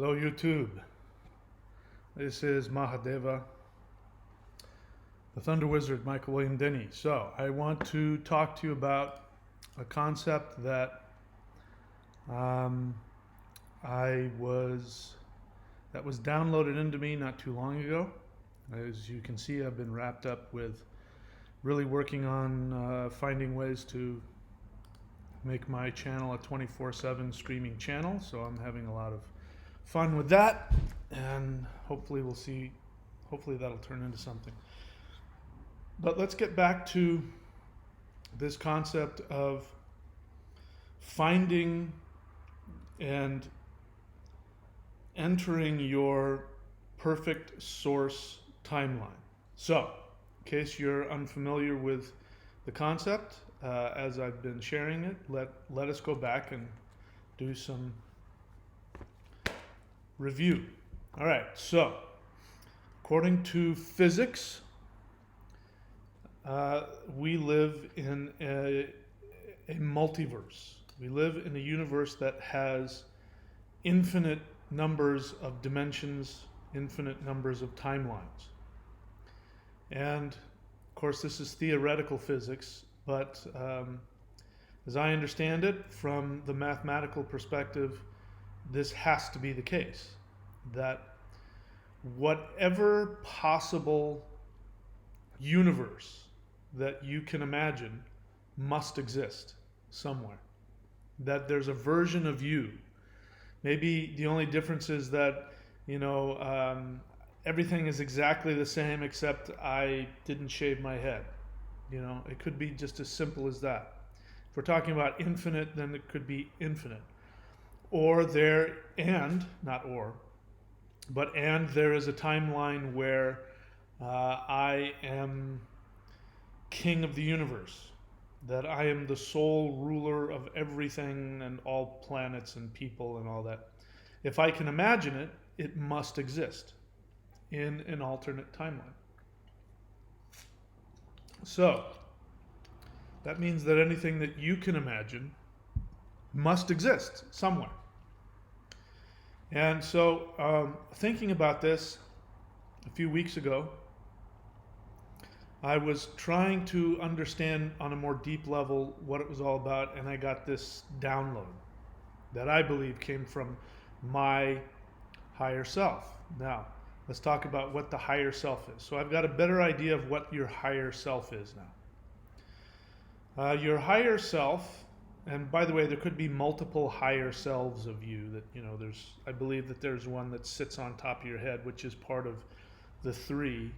Hello YouTube, this is Mahadeva, the Thunder Wizard, Michael William Denney. So I want to talk to you about a concept that that was downloaded into me not too long ago. As you can see, I've been wrapped up with really working on finding ways to make my channel a 24/7 streaming channel, so I'm having a lot of fun with that, and hopefully that'll turn into something. But let's get back to this concept of finding and entering your perfect source timeline. So, in case you're unfamiliar with the concept, as I've been sharing it, let us go back and do some review. All right, so according to physics, we live in a multiverse. We live in a universe that has infinite numbers of dimensions, infinite numbers of timelines. And of course, this is theoretical physics, but as I understand it, from the mathematical perspective, this has to be the case, that whatever possible universe that you can imagine must exist somewhere. That there's a version of you. Maybe the only difference is that, everything is exactly the same except I didn't shave my head. It could be just as simple as that. If we're talking about infinite, then it could be infinite. Or there, and, not or, but and there is a timeline where I am king of the universe, that I am the sole ruler of everything and all planets and people and all that. If I can imagine it, it must exist in an alternate timeline. So, that means that anything that you can imagine must exist somewhere. And so, thinking about this a few weeks ago, I was trying to understand on a more deep level what it was all about, and I got this download that I believe came from my higher self. Now, let's talk about what the higher self is. So I've got a better idea of what your higher self is now. Your higher self, and by the way, there could be multiple higher selves of you. That I believe that there's one that sits on top of your head, which is part of the three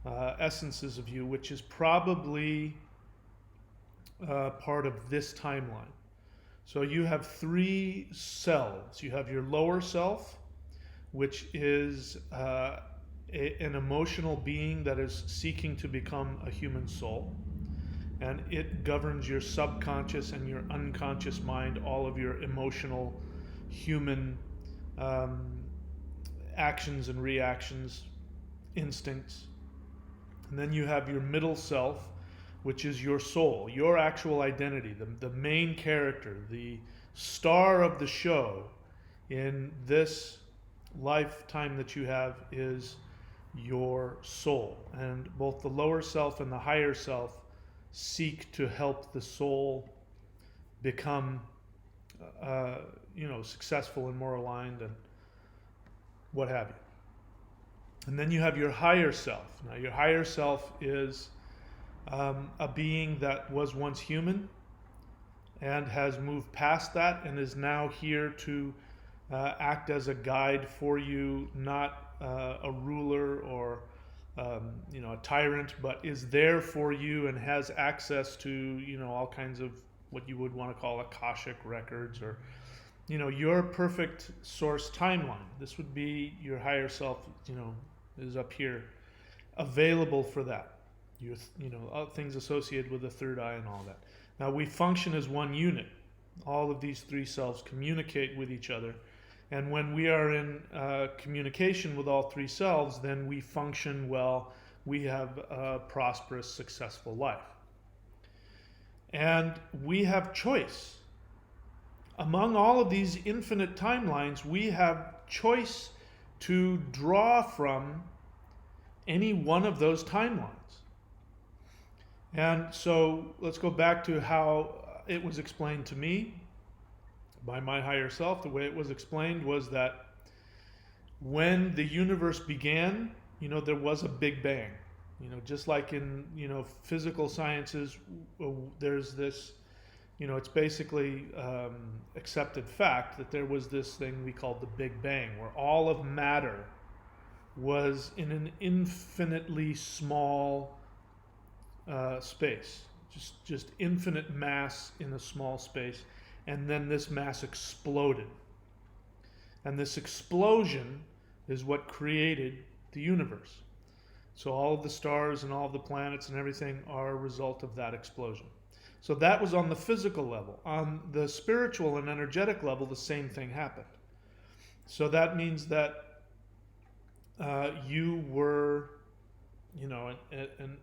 essences of you, which is probably part of this timeline. So you have three selves. You have your lower self, which is an emotional being that is seeking to become a human soul. And it governs your subconscious and your unconscious mind, all of your emotional human actions and reactions, instincts. And then you have your middle self, which is your soul, your actual identity, the main character, the star of the show in this lifetime that you have is your soul. And both the lower self and the higher self seek to help the soul become successful and more aligned and what have you. And then you have your higher self. Now, your higher self is a being that was once human and has moved past that and is now here to act as a guide for you, not a ruler or a tyrant, but is there for you and has access to all kinds of what you would want to call Akashic records, or your perfect source timeline. This would be your higher self, is up here, available for that. Things associated with the third eye and all that. Now, we function as one unit. All of these three selves communicate with each other. And when we are in communication with all three selves, then we function well. We have a prosperous, successful life. And we have choice. among all of these infinite timelines, we have choice to draw from any one of those timelines. And so let's go back to how it was explained to me by my higher self. The way it was explained was that when the universe began, there was a big bang. Just like in, physical sciences, there's this, it's basically accepted fact that there was this thing we called the Big Bang, where all of matter was in an infinitely small space, just infinite mass in a small space, and then this mass exploded. And this explosion is what created the universe. So all of the stars and all of the planets and everything are a result of that explosion. So that was on the physical level. On the spiritual and energetic level, the same thing happened. So that means that you were, an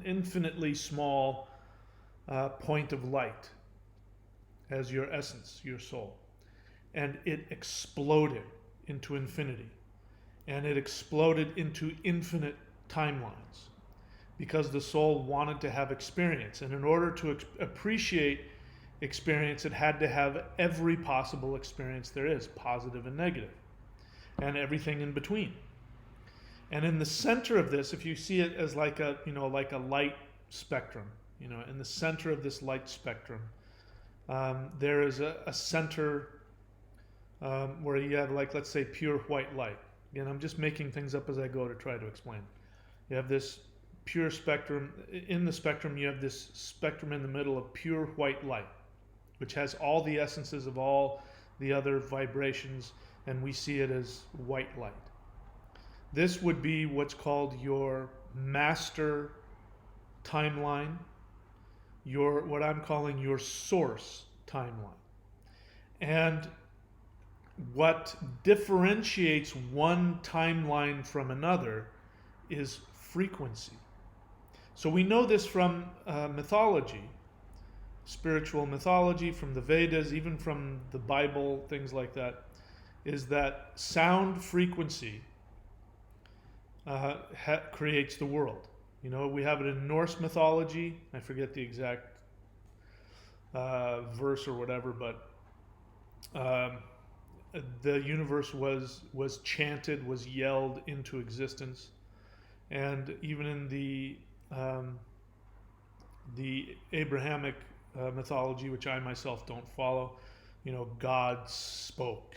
infinitely small point of light as your essence, your soul. And it exploded into infinity. And it exploded into infinite timelines because the soul wanted to have experience. And in order to appreciate experience, it had to have every possible experience there is, positive and negative, and everything in between. And in the center of this, if you see it as like a light spectrum, in the center of this light spectrum, there is a center where you have, let's say, pure white light. Again, I'm just making things up as I go to try to explain. You have this pure spectrum. In the spectrum, you have this spectrum in the middle of pure white light, which has all the essences of all the other vibrations, and we see it as white light. This would be what's called your master timeline, what I'm calling your source timeline. And what differentiates one timeline from another is frequency. So we know this from mythology, spiritual mythology, from the Vedas, even from the Bible, things like that, is that sound frequency creates the world. We have it in Norse mythology. I forget the exact verse or whatever, but the universe was chanted, was yelled into existence. And even in the Abrahamic mythology, which I myself don't follow, God spoke.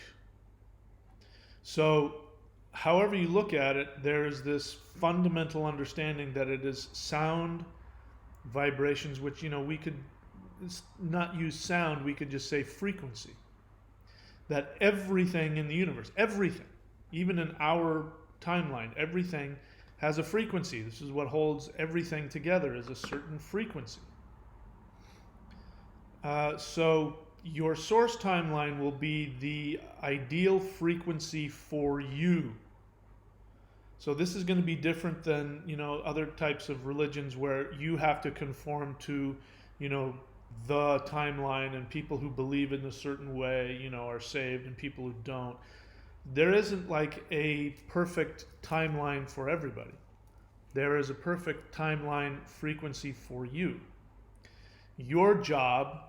So however you look at it, there is this fundamental understanding that it is sound vibrations, which, we could not use sound, we could just say frequency. That everything in the universe, everything, even in our timeline, everything has a frequency. This is what holds everything together, is a certain frequency. So your source timeline will be the ideal frequency for you. So this is going to be different than, other types of religions where you have to conform to, the timeline, and people who believe in a certain way, are saved, and people who don't. There isn't like a perfect timeline for everybody. There is a perfect timeline frequency for you. Your job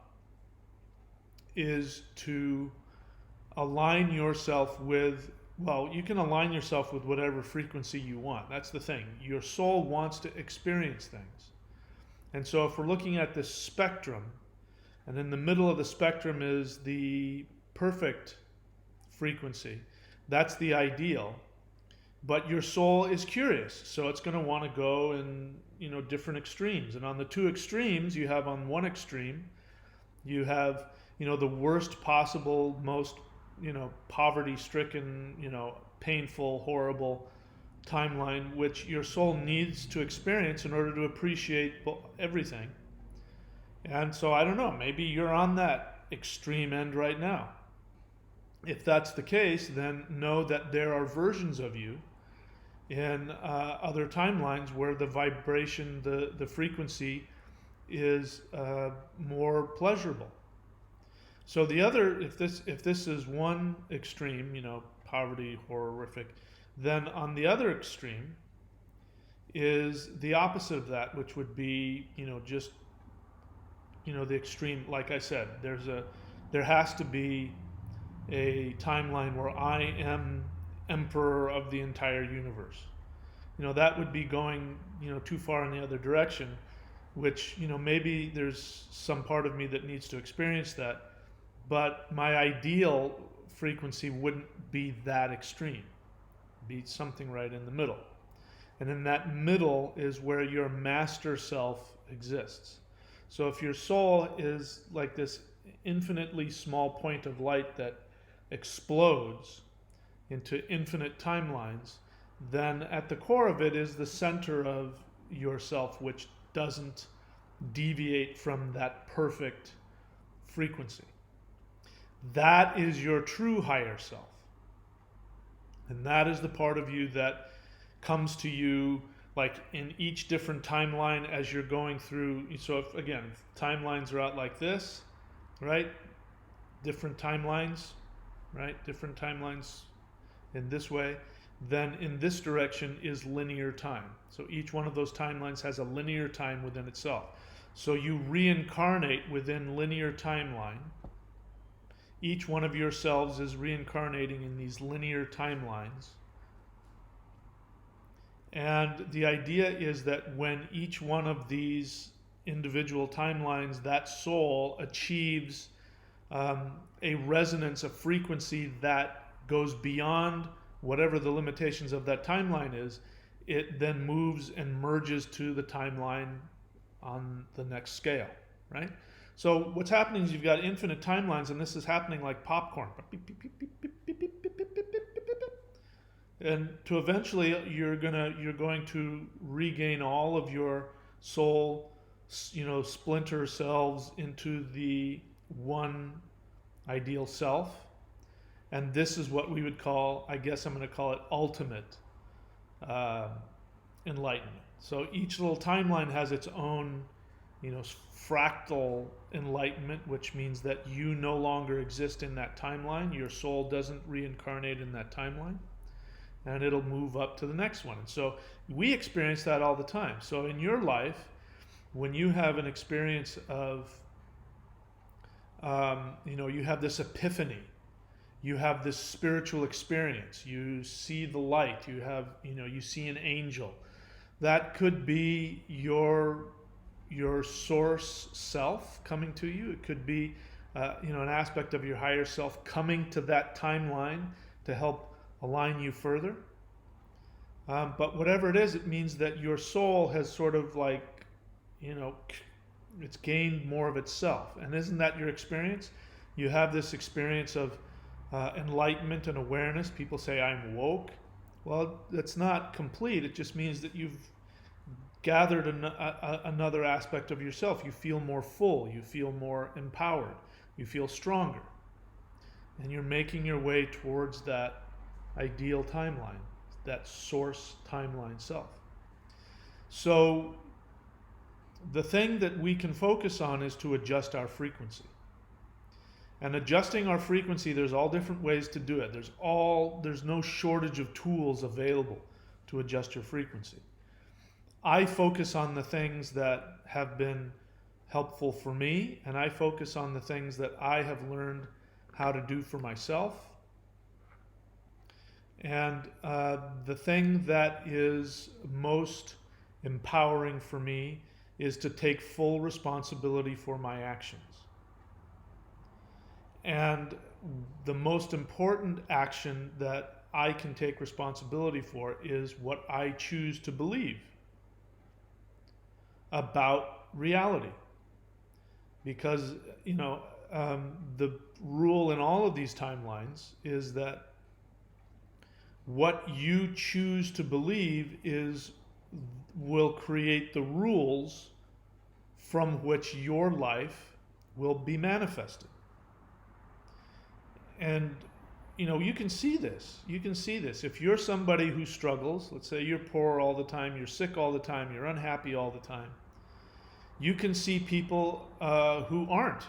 is to align yourself with, you can align yourself with whatever frequency you want. That's the thing. Your soul wants to experience things. And so if we're looking at this spectrum, and in the middle of the spectrum is the perfect frequency, that's the ideal. But your soul is curious, so it's going to want to go in, different extremes. And on the two extremes, you have on one extreme, you have, the worst possible, most, poverty-stricken, painful, horrible timeline, which your soul needs to experience in order to appreciate everything. And so I don't know, maybe you're on that extreme end right now. If that's the case, then know that there are versions of you in other timelines where the vibration, the frequency is more pleasurable. So the other, if this is one extreme, poverty, horrific, then on the other extreme is the opposite of that, which would be, just, the extreme. Like I said, there has to be a timeline where I am emperor of the entire universe. That would be going, too far in the other direction, which, maybe there's some part of me that needs to experience that, but my ideal frequency wouldn't be that extreme. Be something right in the middle. And in that middle is where your master self exists. So if your soul is like this infinitely small point of light that explodes into infinite timelines, then at the core of it is the center of yourself, which doesn't deviate from that perfect frequency. That is your true higher self. And that is the part of you that comes to you like in each different timeline as you're going through. So if, again, timelines are out like this, right? Different timelines, right? Different timelines in this way. Then in this direction is linear time. So each one of those timelines has a linear time within itself. So you reincarnate within linear timeline. Each one of yourselves is reincarnating in these linear timelines. And the idea is that when each one of these individual timelines, that soul achieves a resonance, a frequency that goes beyond whatever the limitations of that timeline is, it then moves and merges to the timeline on the next scale, right? So what's happening is you've got infinite timelines, and this is happening like popcorn. And to eventually you're going to regain all of your soul, splinter selves into the one ideal self. And this is what we would call, I guess I'm going to call it ultimate enlightenment. So each little timeline has its own, fractal enlightenment, which means that you no longer exist in that timeline. Your soul doesn't reincarnate in that timeline, and it'll move up to the next one. And so we experience that all the time. So in your life, when you have an experience of, you have this epiphany, you have this spiritual experience, you see the light, you see an angel. That could be your source self coming to you. It could be an aspect of your higher self coming to that timeline to help align you further. But whatever it is, it means that your soul has sort of like, it's gained more of itself. And isn't that your experience? You have this experience of enlightenment and awareness. People say, I'm woke. Well, that's not complete. It just means that you've gathered another aspect of yourself. You feel more full. You feel more empowered. You feel stronger. And you're making your way towards that ideal timeline, that source timeline self. So the thing that we can focus on is to adjust our frequency. And adjusting our frequency, there's all different ways to do it. There's no shortage of tools available to adjust your frequency. I focus on the things that have been helpful for me, and I focus on the things that I have learned how to do for myself. And the thing that is most empowering for me is to take full responsibility for my actions. And the most important action that I can take responsibility for is what I choose to believe about reality. Because, the rule in all of these timelines is that what you choose to believe will create the rules from which your life will be manifested. And you can see this. If you're somebody who struggles, let's say you're poor all the time, you're sick all the time, you're unhappy all the time, You can see people who aren't.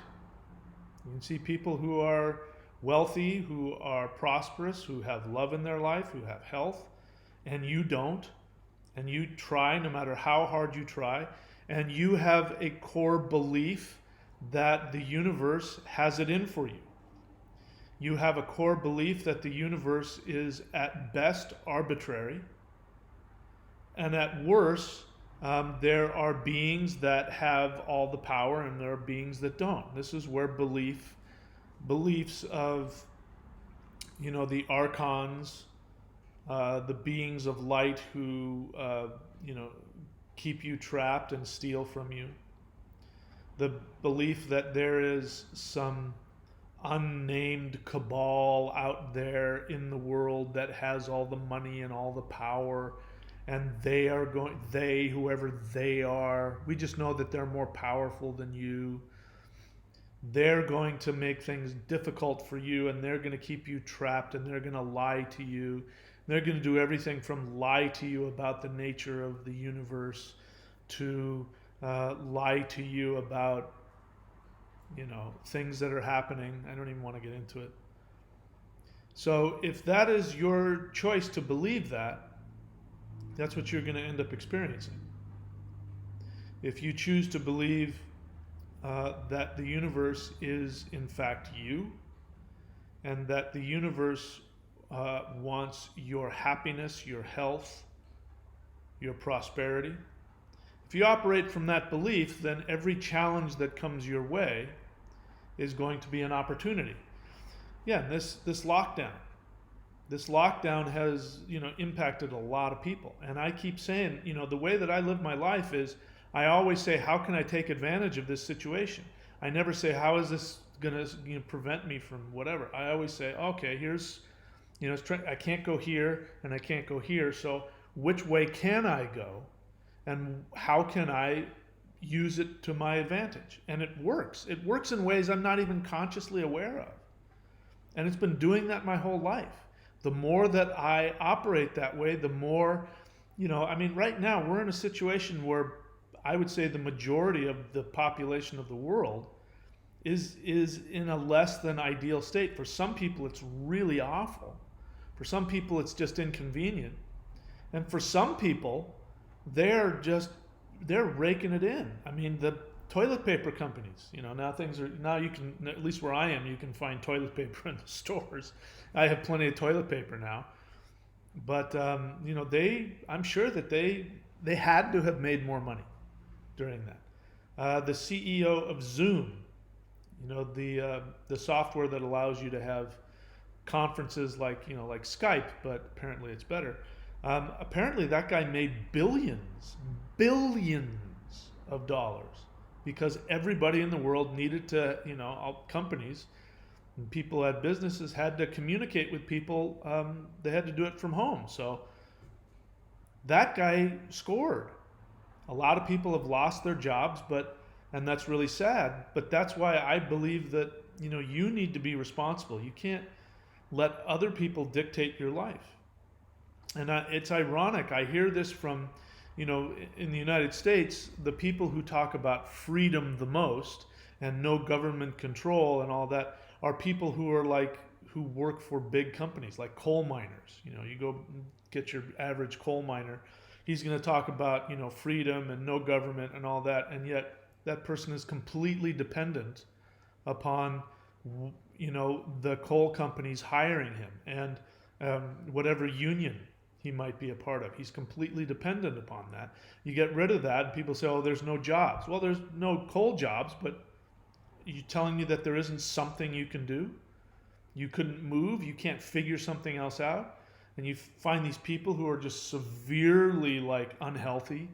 You can see people who are wealthy, who are prosperous, who have love in their life, who have health, and you don't. And you try no matter how hard you try, and you have a core belief that the universe has it in for you. You have a core belief that the universe is at best arbitrary, and at worst, there are beings that have all the power and there are beings that don't. This is where beliefs of, the archons, the beings of light who, keep you trapped and steal from you. The belief that there is some unnamed cabal out there in the world that has all the money and all the power, and whoever they are, we just know that they're more powerful than you. They're going to make things difficult for you, and they're going to keep you trapped, and they're going to lie to you. They're going to do everything from lie to you about the nature of the universe to lie to you about, things that are happening. I don't even want to get into it. So if that is your choice to believe that, that's what you're going to end up experiencing. If you choose to believe that the universe is in fact you, and that the universe wants your happiness, your health, your prosperity. If you operate from that belief, then every challenge that comes your way is going to be an opportunity. Yeah, this lockdown has, impacted a lot of people. And I keep saying, the way that I live my life is I always say, how can I take advantage of this situation? I never say, how is this going to prevent me from whatever? I always say, okay, here's, I can't go here and I can't go here. So which way can I go? And how can I use it to my advantage? And it works. It works in ways I'm not even consciously aware of. And it's been doing that my whole life. The more that I operate that way, the more, right now we're in a situation where I would say the majority of the population of the world is in a less than ideal state. For some people, it's really awful. For some people, it's just inconvenient. And for some people, they're raking it in. I mean, the toilet paper companies, now you can, at least where I am, you can find toilet paper in the stores. I have plenty of toilet paper now. But, I'm sure that they had to have made more money during that. The CEO of Zoom, the software that allows you to have conferences like Skype, but apparently it's better. Apparently that guy made billions of dollars because everybody in the world needed to, all companies and people at businesses had to communicate with people. They had to do it from home. So that guy scored. A lot of people have lost their jobs, and that's really sad. But that's why I believe that, you need to be responsible. You can't let other people dictate your life. And it's ironic. I hear this from, in the United States, the people who talk about freedom the most and no government control and all that are people who work for big companies like coal miners. You go get your average coal miner. He's going to talk about, freedom and no government and all that. And yet that person is completely dependent upon, the coal companies hiring him and whatever union he might be a part of. He's completely dependent upon that. You get rid of that and people say, oh, there's no jobs. Well, there's no coal jobs, but are you telling me that there isn't something you can do? You couldn't move? You can't figure something else out? And you find these people who are just severely unhealthy.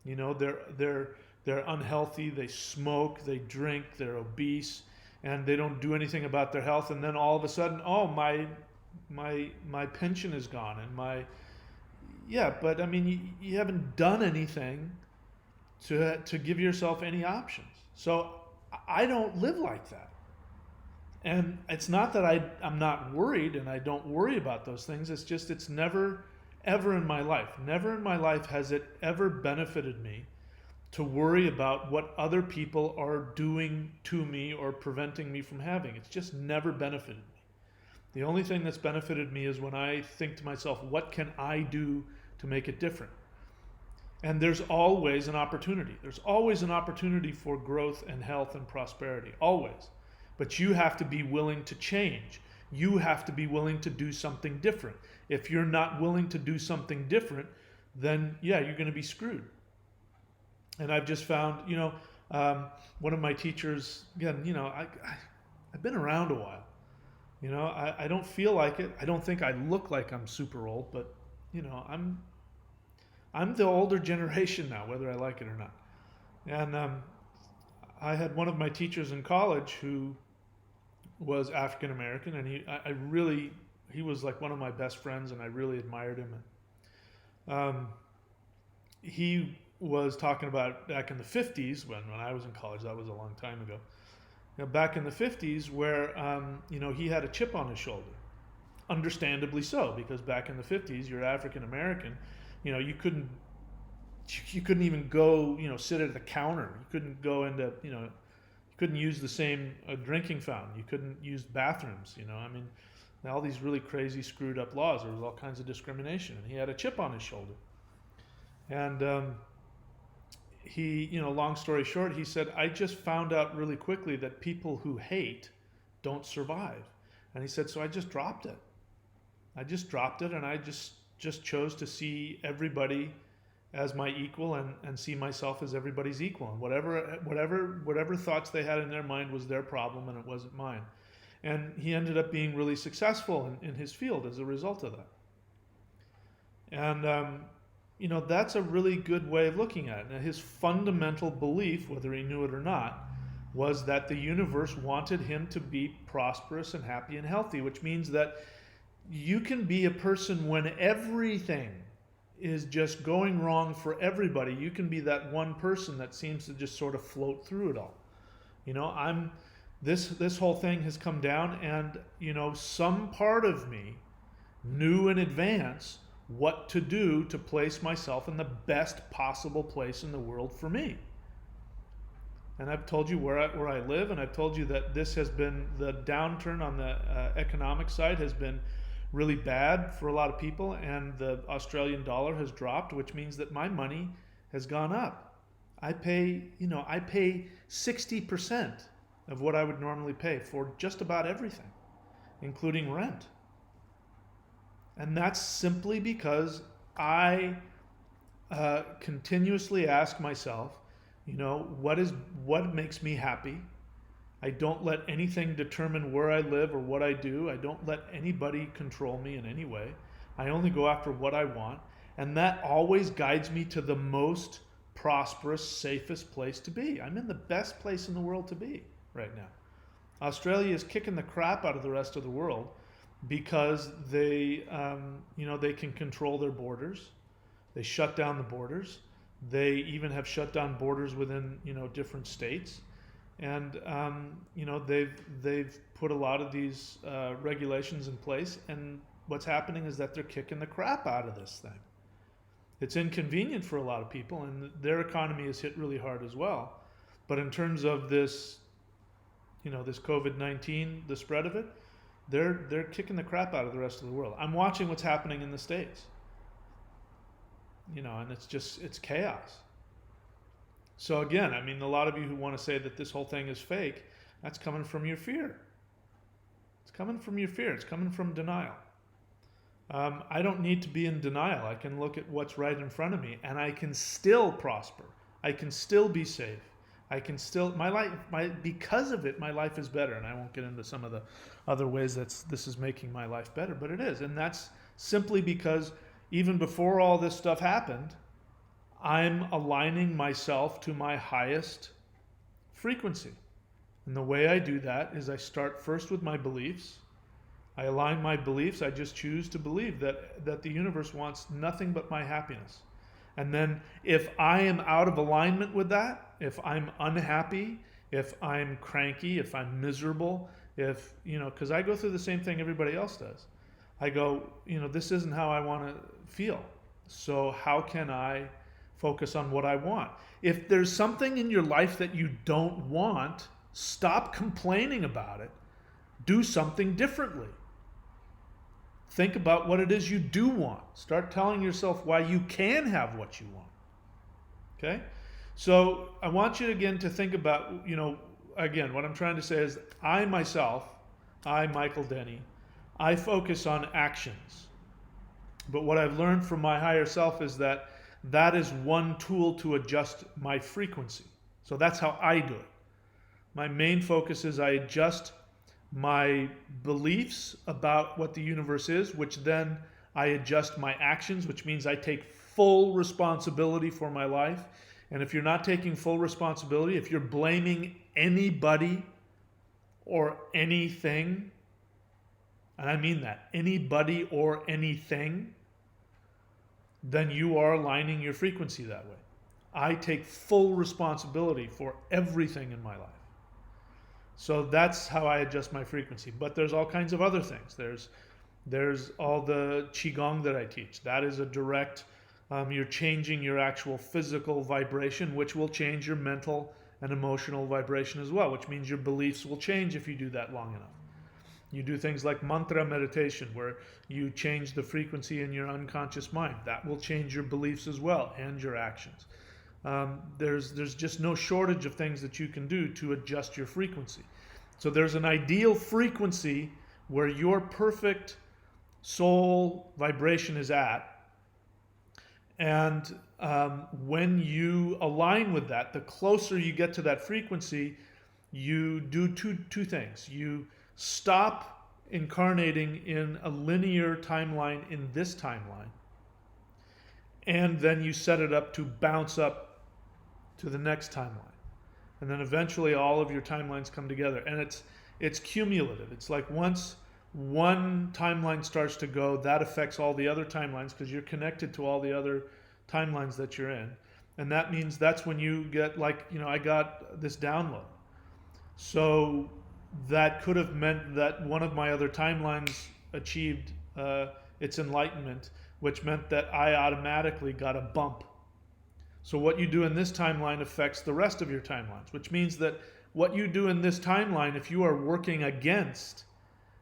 They're unhealthy. They smoke. They drink. They're obese, and they don't do anything about their health. And then all of a sudden, oh, my pension is gone, and but I mean, you haven't done anything to give yourself any options. So I don't live like that. And it's not that I'm not worried and I don't worry about those things. It's just, it's never, ever in my life has it ever benefited me to worry about what other people are doing to me or preventing me from having. It's just never benefited me. The only thing that's benefited me is when I think to myself, what can I do to make it different? And there's always an opportunity. There's always an opportunity for growth and health and prosperity, always. But you have to be willing to change. You have to be willing to do something different. If you're not willing to do something different, then yeah, you're going to be screwed. And I've just found, one of my teachers, again, I've been around a while. I don't feel like it. I don't think I look like I'm super old, but I'm the older generation now, whether I like it or not. And I had one of my teachers in college who was African American, and he was like one of my best friends, and I really admired him. And he was talking about back in the 50s when I was in college. That was a long time ago. Back in the 50s, where he had a chip on his shoulder, understandably so, because back in the 50s, you're African American. You couldn't even go, sit at the counter. You couldn't go into, you couldn't use the same drinking fountain. You couldn't use bathrooms. All these really crazy, screwed up laws. There was all kinds of discrimination, and he had a chip on his shoulder. And he, long story short, he said, I just found out really quickly that people who hate don't survive. And he said, so I just dropped it. And I just chose to see everybody as my equal and see myself as everybody's equal. And whatever thoughts they had in their mind was their problem, and it wasn't mine. And he ended up being really successful in his field as a result of that. And that's a really good way of looking at it. Now, his fundamental belief, whether he knew it or not, was that the universe wanted him to be prosperous and happy and healthy, which means that you can be a person when everything is just going wrong for everybody. You can be that one person that seems to just sort of float through it all. This whole thing has come down, and some part of me knew in advance what to do to place myself in the best possible place in the world for me. And I've told you where I live, and I've told you that this has been, the downturn on the economic side has been really bad for a lot of people, and the Australian dollar has dropped, which means that my money has gone up. I pay 60% of what I would normally pay for just about everything, including rent. And that's simply because I continuously ask myself, what makes me happy? I don't let anything determine where I live or what I do. I don't let anybody control me in any way. I only go after what I want. And that always guides me to the most prosperous, safest place to be. I'm in the best place in the world to be right now. Australia is kicking the crap out of the rest of the world because they can control their borders. They shut down the borders. They even have shut down borders within, different states. And, they've put a lot of these regulations in place. And what's happening is that they're kicking the crap out of this thing. It's inconvenient for a lot of people, and their economy is hit really hard as well. But in terms of this, this COVID-19, the spread of it, they're kicking the crap out of the rest of the world. I'm watching what's happening in the States. And it's chaos. So again, a lot of you who want to say that this whole thing is fake, that's coming from your fear. It's coming from your fear. It's coming from denial. I don't need to be in denial. I can look at what's right in front of me, and I can still prosper. I can still be safe. I can still, because of it, my life is better. And I won't get into some of the other ways this is making my life better, but it is. And that's simply because even before all this stuff happened, I'm aligning myself to my highest frequency. And the way I do that is I start first with my beliefs. I align my beliefs. I just choose to believe that the universe wants nothing but my happiness. And then if I am out of alignment with that, if I'm unhappy, if I'm cranky, if I'm miserable, because I go through the same thing everybody else does. I go, this isn't how I want to feel. So how can I focus on what I want. If there's something in your life that you don't want, stop complaining about it. Do something differently. Think about what it is you do want. Start telling yourself why you can have what you want. Okay? So I want you again to think about, again, what I'm trying to say is I myself, Michael Denney, I focus on actions. But what I've learned from my higher self is that that is one tool to adjust my frequency. So that's how I do it. My main focus is I adjust my beliefs about what the universe is, which then I adjust my actions, which means I take full responsibility for my life. And if you're not taking full responsibility, if you're blaming anybody or anything, and I mean that, anybody or anything, then you are aligning your frequency that way. I take full responsibility for everything in my life. So that's how I adjust my frequency. But there's all kinds of other things. There's all the Qigong that I teach. That is a direct, you're changing your actual physical vibration, which will change your mental and emotional vibration as well, which means your beliefs will change if you do that long enough. You do things like mantra meditation, where you change the frequency in your unconscious mind. That will change your beliefs as well and your actions. There's just no shortage of things that you can do to adjust your frequency. So there's an ideal frequency where your perfect soul vibration is at. And when you align with that, the closer you get to that frequency, you do two things. You stop incarnating in a linear timeline in this timeline, and then you set it up to bounce up to the next timeline. And then eventually all of your timelines come together. And it's cumulative. It's like once one timeline starts to go, that affects all the other timelines because you're connected to all the other timelines that you're in. And that means that's when you get I got this download. So that could have meant that one of my other timelines achieved its enlightenment, which meant that I automatically got a bump. So what you do in this timeline affects the rest of your timelines, which means that what you do in this timeline, if you are working against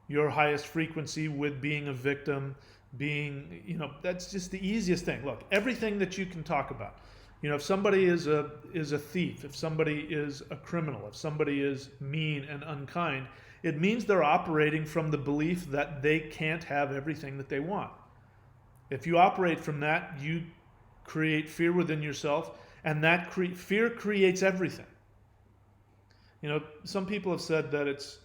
your highest frequency with being a victim, that's just the easiest thing. Look, everything that you can talk about. If somebody is a thief, if somebody is a criminal, if somebody is mean and unkind, it means they're operating from the belief that they can't have everything that they want. If you operate from that, you create fear within yourself, and that fear creates everything. Some people have said that it's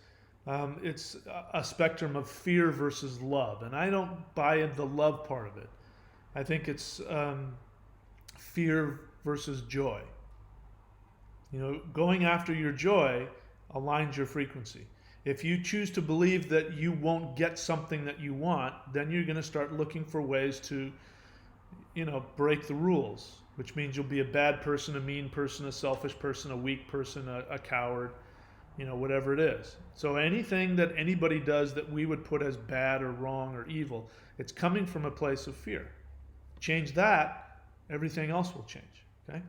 a spectrum of fear versus love, and I don't buy the love part of it. I think it's fear versus joy. Going after your joy aligns your frequency. If you choose to believe that you won't get something that you want, then you're going to start looking for ways to break the rules, which means you'll be a bad person, a mean person, a selfish person, a weak person, a coward, whatever it is. So anything that anybody does that we would put as bad or wrong or evil, it's coming from a place of fear. Change that, everything else will change, okay?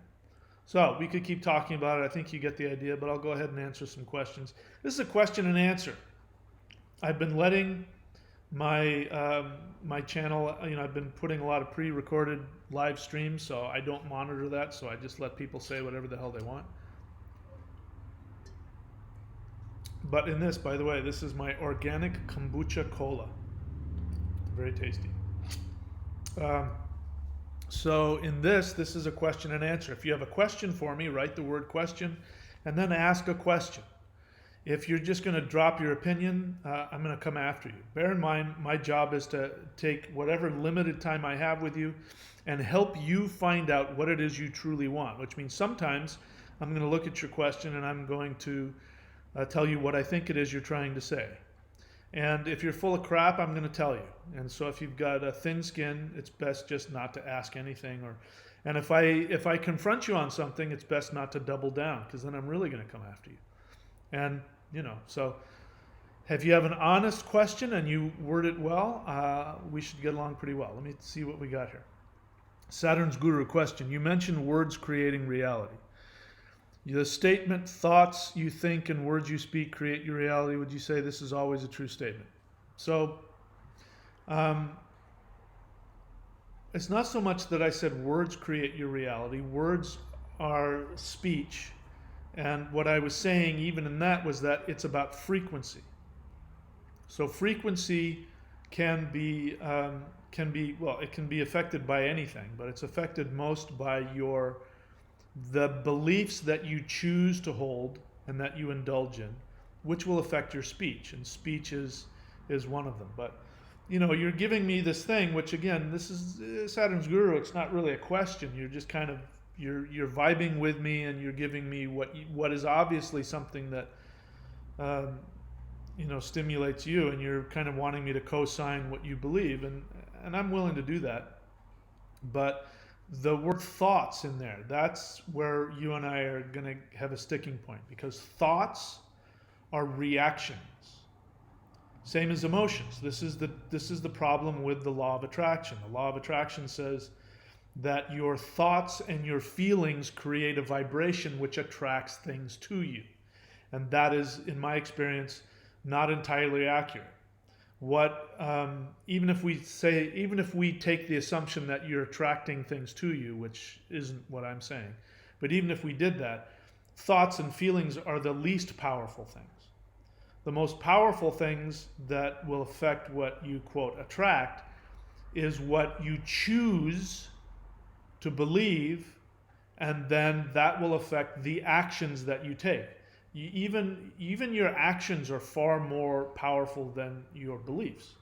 So we could keep talking about it. I think you get the idea, but I'll go ahead and answer some questions. This is a question and answer. I've been letting my channel, I've been putting a lot of pre-recorded live streams, so I don't monitor that, so I just let people say whatever the hell they want. But in this, by the way, this is my organic kombucha cola. Very tasty. So in this is a question and answer. If you have a question for me, write the word question and then ask a question. If you're just going to drop your opinion, I'm going to come after you. Bear in mind, my job is to take whatever limited time I have with you and help you find out what it is you truly want, which means sometimes I'm going to look at your question and I'm going to tell you what I think it is you're trying to say. And if you're full of crap, I'm going to tell you. And so if you've got a thin skin, it's best just not to ask anything. And if I confront you on something, it's best not to double down, because then I'm really going to come after you. And so if you have an honest question and you word it well, we should get along pretty well. Let me see what we got here. Saturn's Guru question. You mentioned words creating reality. The statement, thoughts you think and words you speak create your reality. Would you say this is always a true statement? So, um, it's not so much that I said words create your reality. Words are speech. And what I was saying, even in that, was that it's about frequency. So frequency well, it can be affected by anything, but it's affected most by the beliefs that you choose to hold and that you indulge in, which will affect your speech. And speech is one of them. But you're giving me this thing, which again, this is Saturn's Guru. It's not really a question. You're just kind of you're vibing with me, and you're giving me what is obviously something that stimulates you, and you're kind of wanting me to co-sign what you believe, and I'm willing to do that. But the word thoughts in there, that's where you and I are going to have a sticking point, because thoughts are reactions. Same as emotions. This is the problem with the law of attraction. The law of attraction says that your thoughts and your feelings create a vibration which attracts things to you. And that is, in my experience, not entirely accurate. Even if we take the assumption that you're attracting things to you, which isn't what I'm saying, but even if we did that, thoughts and feelings are the least powerful things. The most powerful things that will affect what you, quote, attract is what you choose to believe, and then that will affect the actions that you take. Even your actions are far more powerful than your beliefs.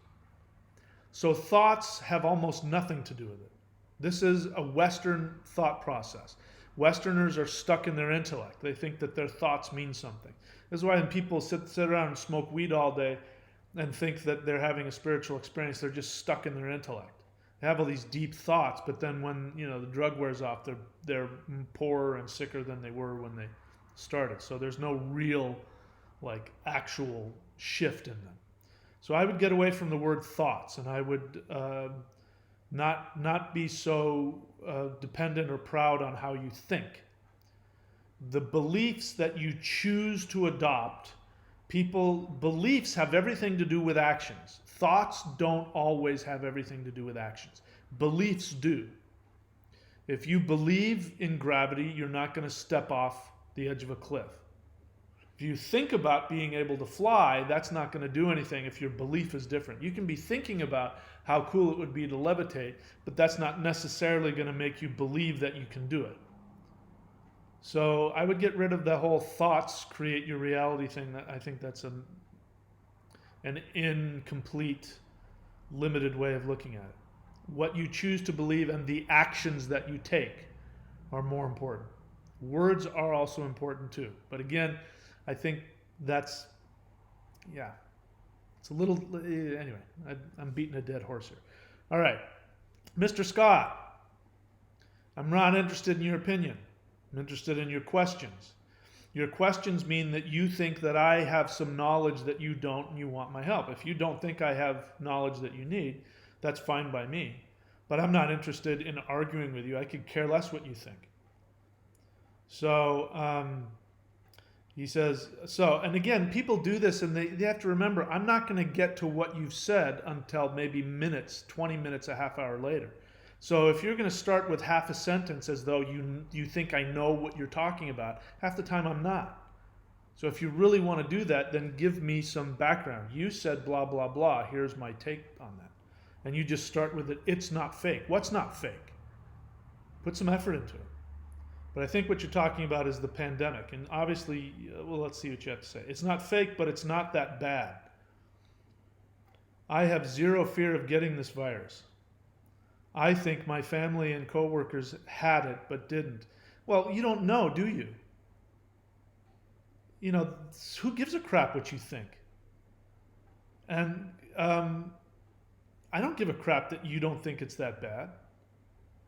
So thoughts have almost nothing to do with it. This is a Western thought process. Westerners are stuck in their intellect. They think that their thoughts mean something. This is why when people sit around and smoke weed all day and think that they're having a spiritual experience, they're just stuck in their intellect. They have all these deep thoughts, but then when the drug wears off, they're poorer and sicker than they were when they started. So there's no real actual shift in them. So I would get away from the word thoughts, and I would not be so dependent or proud on how you think. The beliefs that you choose to adopt, beliefs have everything to do with actions. Thoughts don't always have everything to do with actions. Beliefs do. If you believe in gravity, you're not going to step off the edge of a cliff. If you think about being able to fly, that's not going to do anything if your belief is different. You can be thinking about how cool it would be to levitate, but that's not necessarily going to make you believe that you can do it. So I would get rid of the whole thoughts create your reality thing. I think that's an incomplete, limited way of looking at it. What you choose to believe and the actions that you take are more important. Words are also important too. But again, I think it's a little, anyway, I'm beating a dead horse here. All right. Mr. Scott, I'm not interested in your opinion. I'm interested in your questions. Your questions mean that you think that I have some knowledge that you don't, and you want my help. If you don't think I have knowledge that you need, that's fine by me. But I'm not interested in arguing with you. I could care less what you think. So he says, and again, people do this, and they have to remember, I'm not going to get to what you've said until maybe 20 minutes, a half hour later. So if you're going to start with half a sentence as though you think I know what you're talking about, half the time I'm not. So if you really want to do that, then give me some background. You said blah, blah, blah. Here's my take on that. And you just start with it. It's not fake. What's not fake? Put some effort into it. But I think what you're talking about is the pandemic. And obviously, let's see what you have to say. It's not fake, but it's not that bad. I have zero fear of getting this virus. I think my family and coworkers had it, but didn't. Well, you don't know, do you? Who gives a crap what you think? And I don't give a crap that you don't think it's that bad.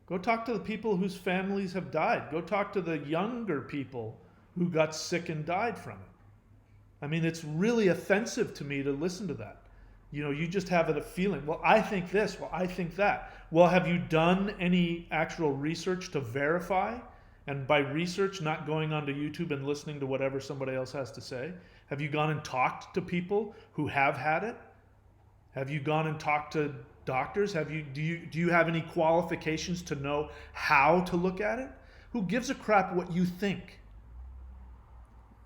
Go talk to the people whose families have died. Go talk to the younger people who got sick and died from it. I mean, it's really offensive to me to listen to that. You just have a feeling. Well, I think this. Well, I think that. Well, have you done any actual research to verify? And by research, not going onto YouTube and listening to whatever somebody else has to say. Have you gone and talked to people who have had it? Have you gone and talked to doctors? Do you have any qualifications to know how to look at it? Who gives a crap what you think?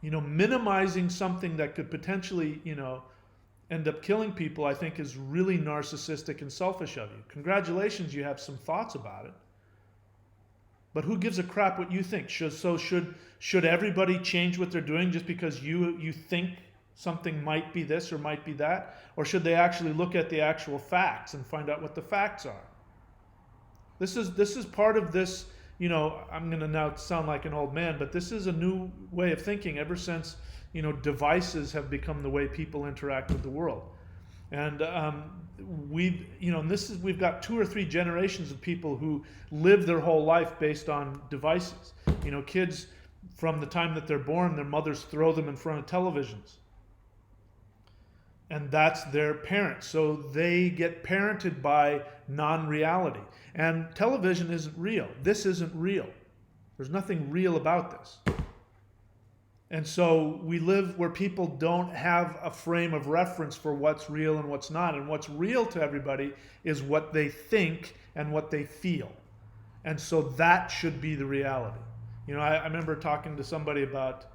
Minimizing something that could potentially, end up killing people, I think is really narcissistic and selfish of you. Congratulations, you have some thoughts about it. But who gives a crap what you think? Should everybody change what they're doing just because you think something might be this or might be that? Or should they actually look at the actual facts and find out what the facts are? This is part of this, I'm going to now sound like an old man, but this is a new way of thinking ever since, devices have become the way people interact with the world. And we've got 2 or 3 generations of people who live their whole life based on devices. Kids from the time that they're born, their mothers throw them in front of televisions. And that's their parents. So they get parented by non-reality. And television isn't real. This isn't real. There's nothing real about this. And so we live where people don't have a frame of reference for what's real and what's not. And what's real to everybody is what they think and what they feel. And so that should be the reality. I remember talking to somebody about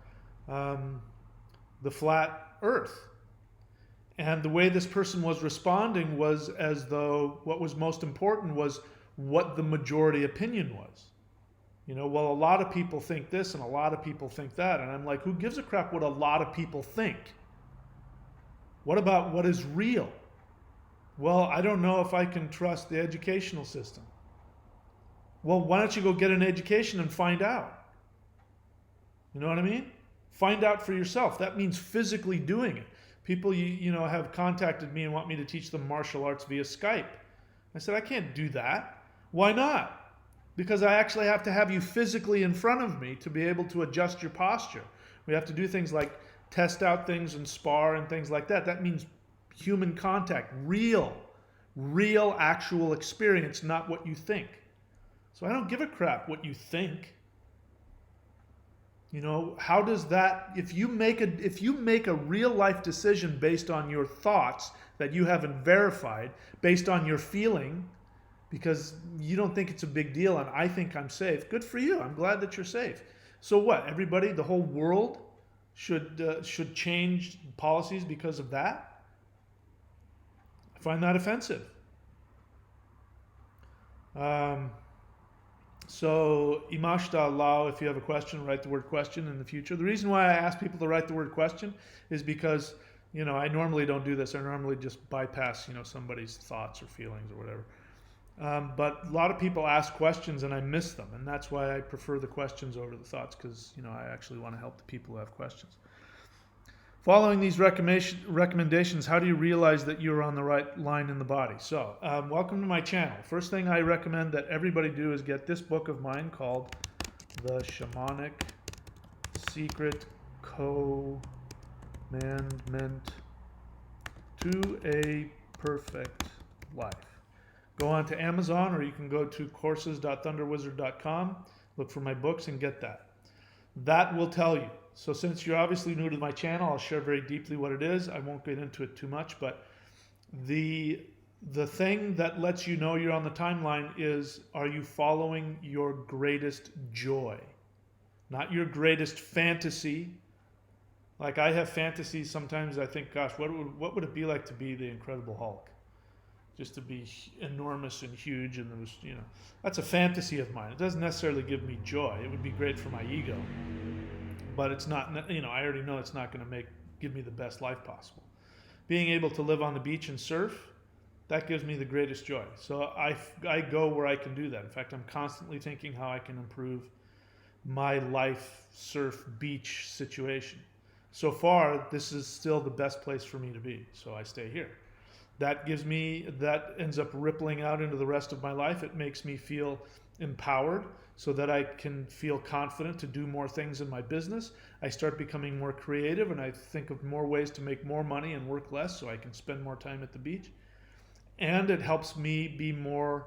the flat earth. And the way this person was responding was as though what was most important was what the majority opinion was. Well, a lot of people think this and a lot of people think that. And I'm like, who gives a crap what a lot of people think? What about what is real? Well, I don't know if I can trust the educational system. Well, why don't you go get an education and find out? You know what I mean? Find out for yourself. That means physically doing it. People, have contacted me and want me to teach them martial arts via Skype. I said, I can't do that. Why not? Because I actually have to have you physically in front of me to be able to adjust your posture. We have to do things like test out things and spar and things like that. That means human contact, real actual experience, not what you think. So I don't give a crap what you think. How does that, if you make a real life decision based on your thoughts that you haven't verified, based on your feeling, because you don't think it's a big deal and I think I'm safe, good for you. I'm glad that you're safe. So what? Everybody, the whole world should change policies because of that? I find that offensive. So, imashta allow, if you have a question, write the word question in the future. The reason why I ask people to write the word question is because, I normally don't do this. I normally just bypass, somebody's thoughts or feelings or whatever. But a lot of people ask questions and I miss them. And that's why I prefer the questions over the thoughts because, I actually want to help the people who have questions. Following these recommendations, how do you realize that you're on the right line in the body? So, welcome to my channel. First thing I recommend that everybody do is get this book of mine called The Shamanic Secret Commandment to a Perfect Life. Go on to Amazon or you can go to courses.thunderwizard.com, look for my books and get that. That will tell you. So since you're obviously new to my channel, I'll share very deeply what it is. I won't get into it too much, but the thing that lets you know you're on the timeline is, are you following your greatest joy? Not your greatest fantasy. Like I have fantasies sometimes. I think, gosh, what would it be like to be the Incredible Hulk? Just to be enormous and huge, and there was, that's a fantasy of mine. It doesn't necessarily give me joy. It would be great for my ego, but it's not. I already know it's not going to give me the best life possible. Being able to live on the beach and surf, that gives me the greatest joy. So I go where I can do that. In fact, I'm constantly thinking how I can improve my life, surf, beach situation. So far, this is still the best place for me to be, so I stay here. That ends up rippling out into the rest of my life. It makes me feel empowered. so that I can feel confident to do more things in my business. I start becoming more creative, and I think of more ways to make more money and work less so I can spend more time at the beach. And it helps me be more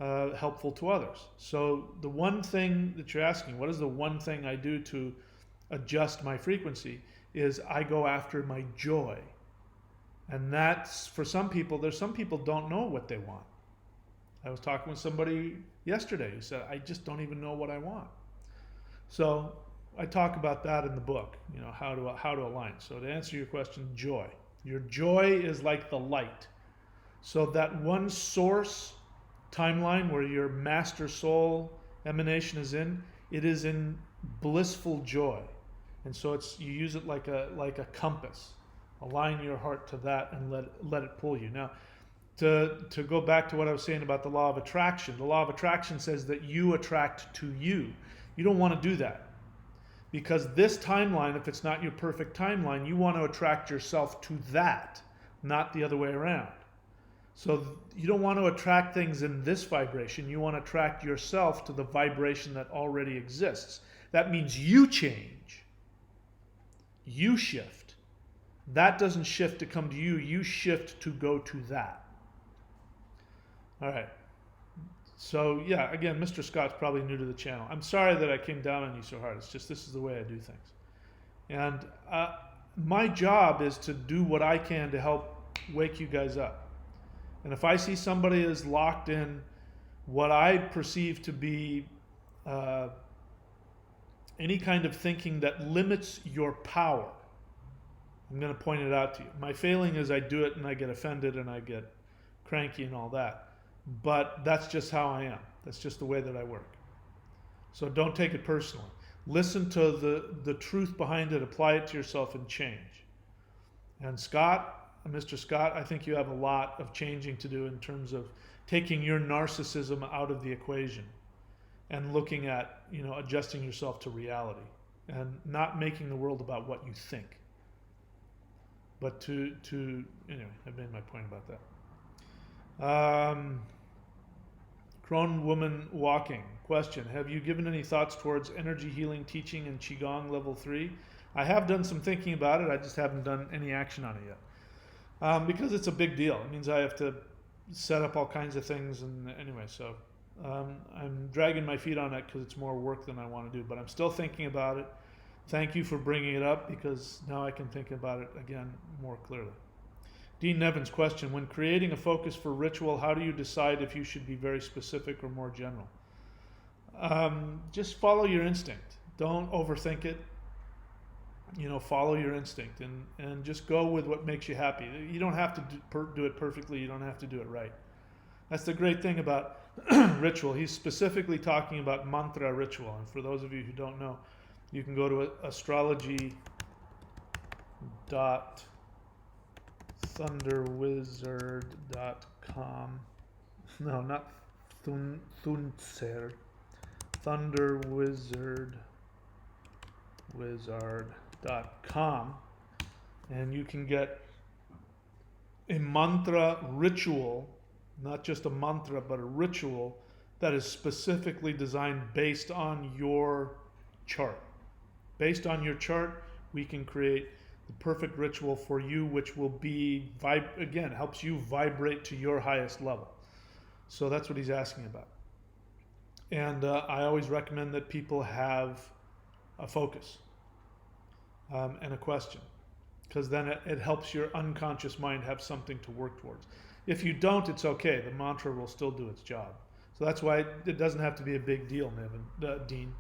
helpful to others. So the one thing that you're asking, what is the one thing I do to adjust my frequency, is I go after my joy. And that's, for some people, there's some people don't know what they want. I was talking with somebody yesterday who said, I just don't even know what I want. So I talk about that in the book, how to align. So to answer your question, joy. Your joy is like the light. So that one source timeline where your master soul emanation is in, it is in blissful joy. And so you use it like a compass. Align your heart to that and let it pull you. Now, to go back to what I was saying about the law of attraction, the law of attraction says that you attract to you. You don't want to do that, because this timeline, if it's not your perfect timeline, you want to attract yourself to that, not the other way around. So you don't want to attract things in this vibration. You want to attract yourself to the vibration that already exists. That means you change. You shift. That doesn't shift to come to you. You shift to go to that. All right. So yeah, again, Mr. Scott's probably new to the channel. I'm sorry that I came down on you so hard. It's just, this is the way I do things. And my job is to do what I can to help wake you guys up. And if I see somebody is locked in what I perceive to be any kind of thinking that limits your power, I'm going to point it out to you. My failing is I do it and I get offended and I get cranky and all that. But that's just how I am. That's just the way that I work. So don't take it personally. Listen to the truth behind it, apply it to yourself, and change. And Scott, Mr. Scott, I think you have a lot of changing to do in terms of taking your narcissism out of the equation and looking at, adjusting yourself to reality and not making the world about what you think. But anyway, I've made my point about that. Crone Woman Walking. Question: have you given any thoughts towards energy healing teaching in Qigong level 3? I have done some thinking about it. I just haven't done any action on it yet. Because it's a big deal. It means I have to set up all kinds of things. And anyway, so I'm dragging my feet on it because it's more work than I want to do. But I'm still thinking about it. Thank you for bringing it up, because now I can think about it again more clearly. Dean Nevin's question: when creating a focus for ritual, how do you decide if you should be very specific or more general? Just follow your instinct. Don't overthink it. Follow your instinct and just go with what makes you happy. You don't have to do it perfectly. You don't have to do it right. That's the great thing about ritual. He's specifically talking about mantra ritual. And for those of you who don't know, you can go to astrology.thunderwizard.com. No, not Thunzer. Thunderwizard.com, and you can get a mantra ritual, not just a mantra, but a ritual that is specifically designed based on your chart. Based on your chart, we can create the perfect ritual for you, which will be, again, helps you vibrate to your highest level. So that's what he's asking about. And I always recommend that people have a focus and a question, because then it helps your unconscious mind have something to work towards. If you don't, it's okay. The mantra will still do its job. So that's why it doesn't have to be a big deal, Dean.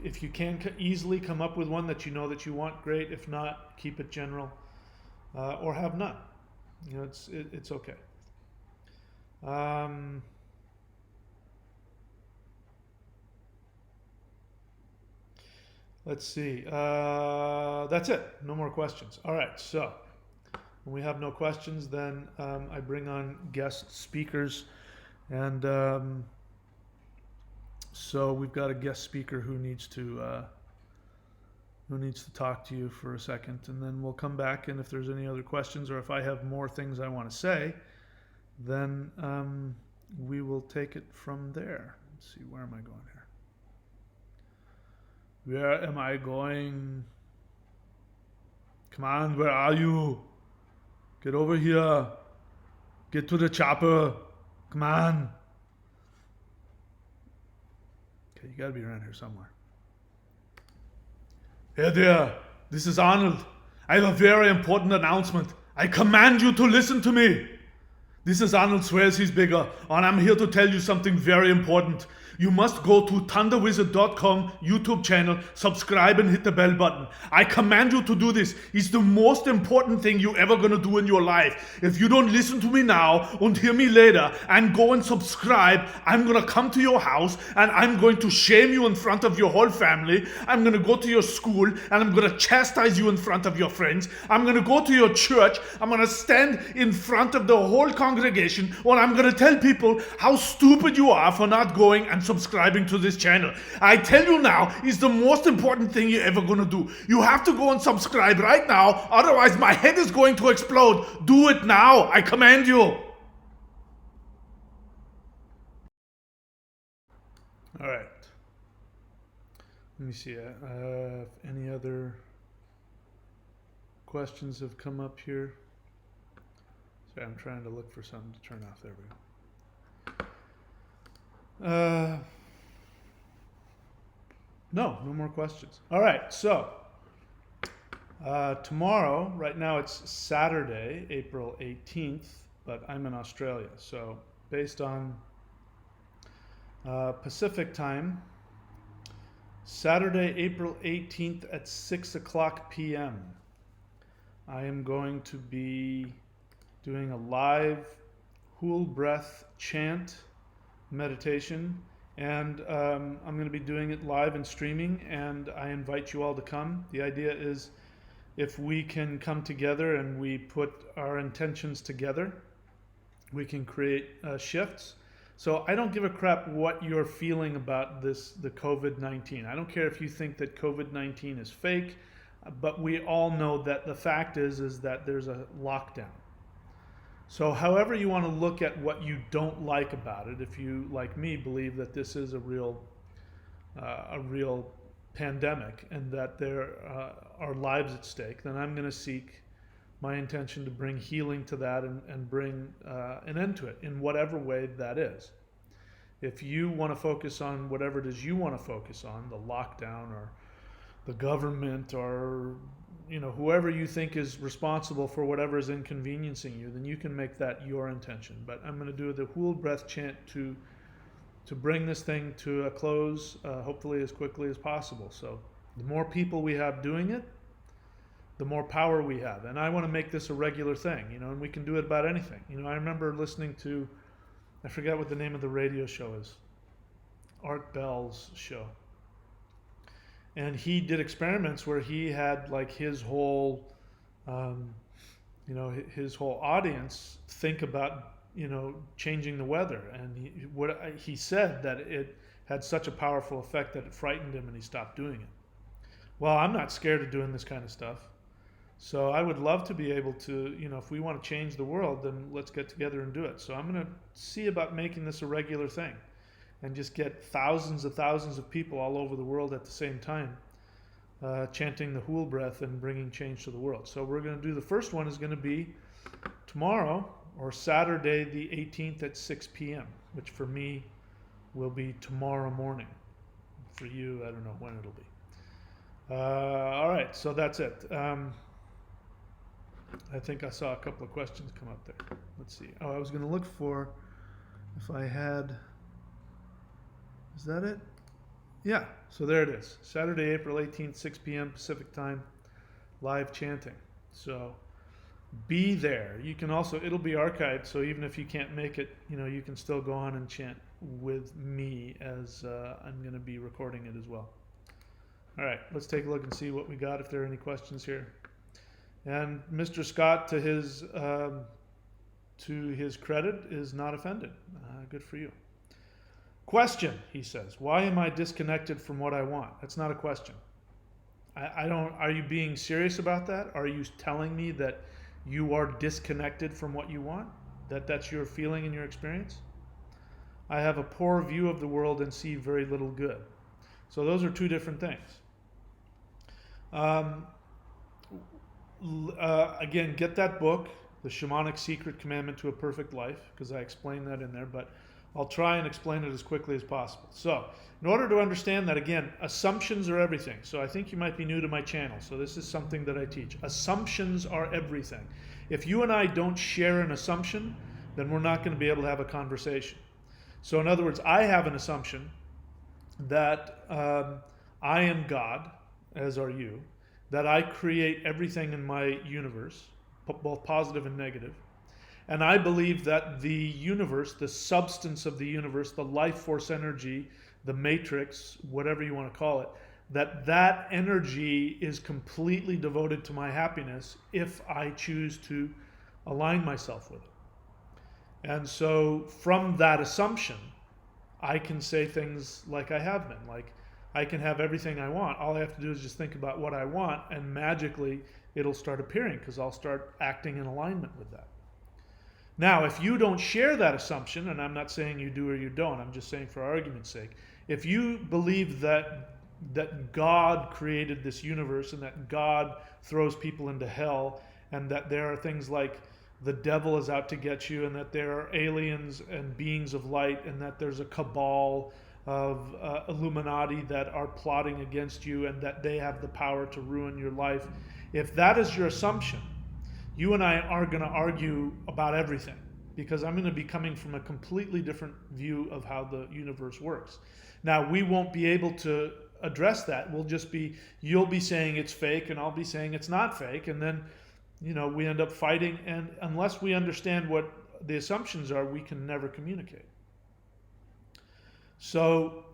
If you can easily come up with one that you know that you want, great. If not, keep it general, or have none. It's okay. Let's see. That's it. No more questions. All right. So when we have no questions, then I bring on guest speakers, and so we've got a guest speaker who needs to talk to you for a second, and then we'll come back. And if there's any other questions, or if I have more things I want to say, then we will take it from there. Let's see. Where am I going here? Where am I going? Come on, where are you? Get over here. Get to the chopper. Come on. Okay, you gotta be around here somewhere. Hey there, this is Arnold. I have a very important announcement. I command you to listen to me. This is Arnold Swears He's Bigger, and I'm here to tell you something very important. You must go to thunderwizard.com YouTube channel, subscribe and hit the bell button. I command you to do this. It's the most important thing you're ever going to do in your life. If you don't listen to me now and hear me later and go and subscribe, I'm going to come to your house and I'm going to shame you in front of your whole family. I'm going to go to your school and I'm going to chastise you in front of your friends. I'm going to go to your church. I'm going to stand in front of the whole congregation, or I'm going to tell people how stupid you are for not going and subscribing to this channel. I tell you now, it's the most important thing you're ever going to do. You have to go and subscribe right now, otherwise my head is going to explode. Do it now, I command you. All right. Let me see if any other questions have come up here. Sorry, I'm trying to look for something to turn off. There we go. No more questions. All right, so tomorrow, right now it's Saturday, April 18th, but I'm in Australia. So based on Pacific time, Saturday, April 18th at 6 o'clock p.m., I am going to be doing a live Hool Breath chant meditation, and I'm going to be doing it live and streaming, and I invite you all to come. The idea is, if we can come together and we put our intentions together, we can create shifts. So I don't give a crap what you're feeling about the COVID-19. I don't care if you think that COVID-19 is fake, but we all know that the fact is that there's a lockdown. So however you want to look at what you don't like about it, if you, like me, believe that this is a real pandemic and that there are lives at stake, then I'm going to seek my intention to bring healing to that and bring an end to it in whatever way that is. If you want to focus on whatever it is you want to focus on, the lockdown or the government or whoever you think is responsible for whatever is inconveniencing you, then you can make that your intention. But I'm going to do the Hool Breath chant to bring this thing to a close, hopefully as quickly as possible. So the more people we have doing it, the more power we have. And I want to make this a regular thing, and we can do it about anything. I remember listening to, I forget what the name of the radio show is, Art Bell's show. And he did experiments where he had like his whole, his whole audience think about, changing the weather. And he said that it had such a powerful effect that it frightened him and he stopped doing it. Well, I'm not scared of doing this kind of stuff. So I would love to be able to, if we want to change the world, then let's get together and do it. So I'm going to see about making this a regular thing and just get thousands of people all over the world at the same time chanting the Hool Breath and bringing change to the world. So we're going to do, the first one is going to be tomorrow, or Saturday the 18th at 6 p.m., which for me will be tomorrow morning. For you, I don't know when it'll be. All right, so that's it. I think I saw a couple of questions come up there. Let's see. Oh, I was going to look for if I had... Is that it? Yeah, so there it is. Saturday, April 18th, 6 p.m. Pacific time, live chanting. So be there. You can also, it'll be archived, so even if you can't make it, you can still go on and chant with me, as I'm going to be recording it as well. All right, let's take a look and see what we got, if there are any questions here. And Mr. Scott, to his credit, is not offended. Good for you. Question, he says, why am I disconnected from what I want? That's not a question. I don't, are you being serious about that? Are you telling me that you are disconnected from what you want? That's your feeling and your experience? I have a poor view of the world and see very little good. So those are two different things. Um, Again, get that book, The Shamanic Secret Commandment to a Perfect Life, because I explain that in there, but I'll try and explain it as quickly as possible. So, in order to understand that, again, assumptions are everything. So, I think you might be new to my channel, so this is something that I teach. Assumptions are everything. If you and I don't share an assumption, then we're not going to be able to have a conversation. So, in other words, I have an assumption that I am God, as are you, that I create everything in my universe, both positive and negative. And I believe that the universe, the substance of the universe, the life force energy, the matrix, whatever you want to call it, that energy is completely devoted to my happiness if I choose to align myself with it. And so from that assumption, I can say things like I have been, like I can have everything I want. All I have to do is just think about what I want, and magically it'll start appearing because I'll start acting in alignment with that. Now, if you don't share that assumption, and I'm not saying you do or you don't, I'm just saying for argument's sake, if you believe that God created this universe and that God throws people into hell, and that there are things like the devil is out to get you, and that there are aliens and beings of light, and that there's a cabal of Illuminati that are plotting against you, and that they have the power to ruin your life. If that is your assumption, you and I are going to argue about everything, because I'm going to be coming from a completely different view of how the universe works. Now, we won't be able to address that. You'll be saying it's fake, and I'll be saying it's not fake, and then, we end up fighting, and unless we understand what the assumptions are, we can never communicate. So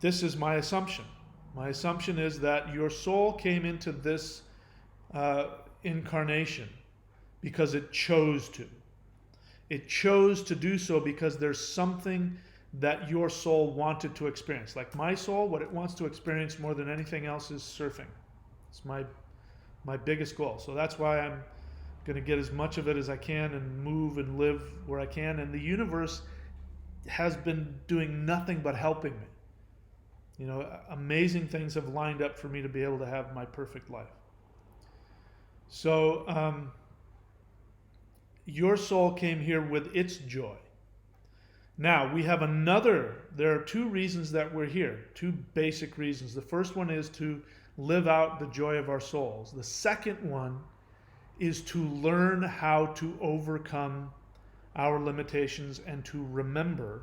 this is my assumption. My assumption is that your soul came into this incarnation because it chose to. It chose to do so because there's something that your soul wanted to experience. Like my soul, what it wants to experience more than anything else is surfing. It's my biggest goal. So that's why I'm going to get as much of it as I can and move and live where I can. And the universe has been doing nothing but helping me. Amazing things have lined up for me to be able to have my perfect life. So your soul came here with its joy. Now, we have there are two reasons that we're here, two basic reasons. The first one is to live out the joy of our souls. The second one is to learn how to overcome our limitations and to remember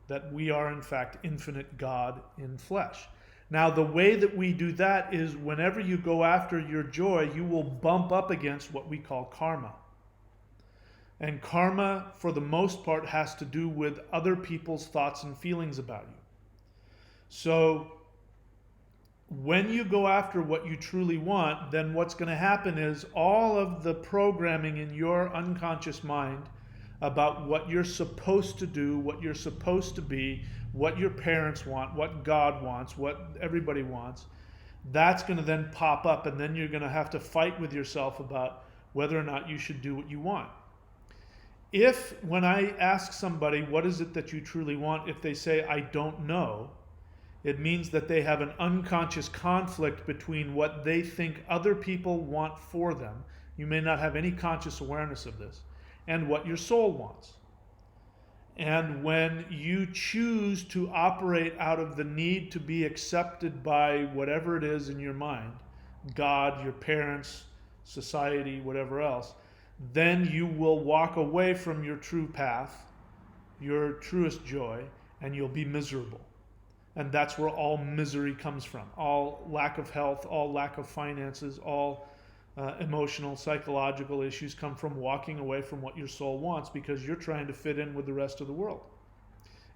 that we are in fact infinite God in flesh. Now, the way that we do that is whenever you go after your joy, you will bump up against what we call karma. And karma, for the most part, has to do with other people's thoughts and feelings about you. So when you go after what you truly want, then what's going to happen is all of the programming in your unconscious mind about what you're supposed to do, what you're supposed to be, what your parents want, what God wants, what everybody wants, that's going to then pop up, and then you're going to have to fight with yourself about whether or not you should do what you want. If, when I ask somebody, what is it that you truly want, if they say, I don't know, it means that they have an unconscious conflict between what they think other people want for them. You may not have any conscious awareness of this, and what your soul wants. And when you choose to operate out of the need to be accepted by whatever it is in your mind, God, your parents, society, whatever else, then you will walk away from your true path, your truest joy, and you'll be miserable. And that's where all misery comes from. All lack of health, all lack of finances, all emotional, psychological issues come from walking away from what your soul wants because you're trying to fit in with the rest of the world.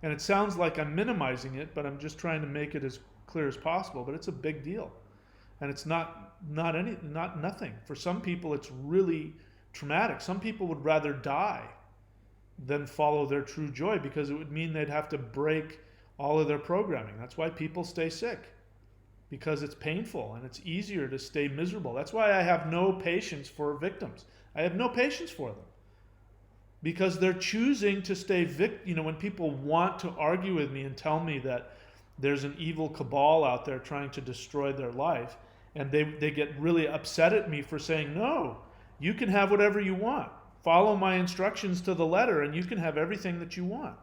And it sounds like I'm minimizing it, but I'm just trying to make it as clear as possible. But it's a big deal. And it's not nothing. For some people, it's really traumatic. Some people would rather die than follow their true joy because it would mean they'd have to break all of their programming. That's why people stay sick, because it's painful and it's easier to stay miserable. That's why I have no patience for victims. I have no patience for them because they're choosing to stay when people want to argue with me and tell me that there's an evil cabal out there trying to destroy their life, and they get really upset at me for saying, no, you can have whatever you want. Follow my instructions to the letter and you can have everything that you want.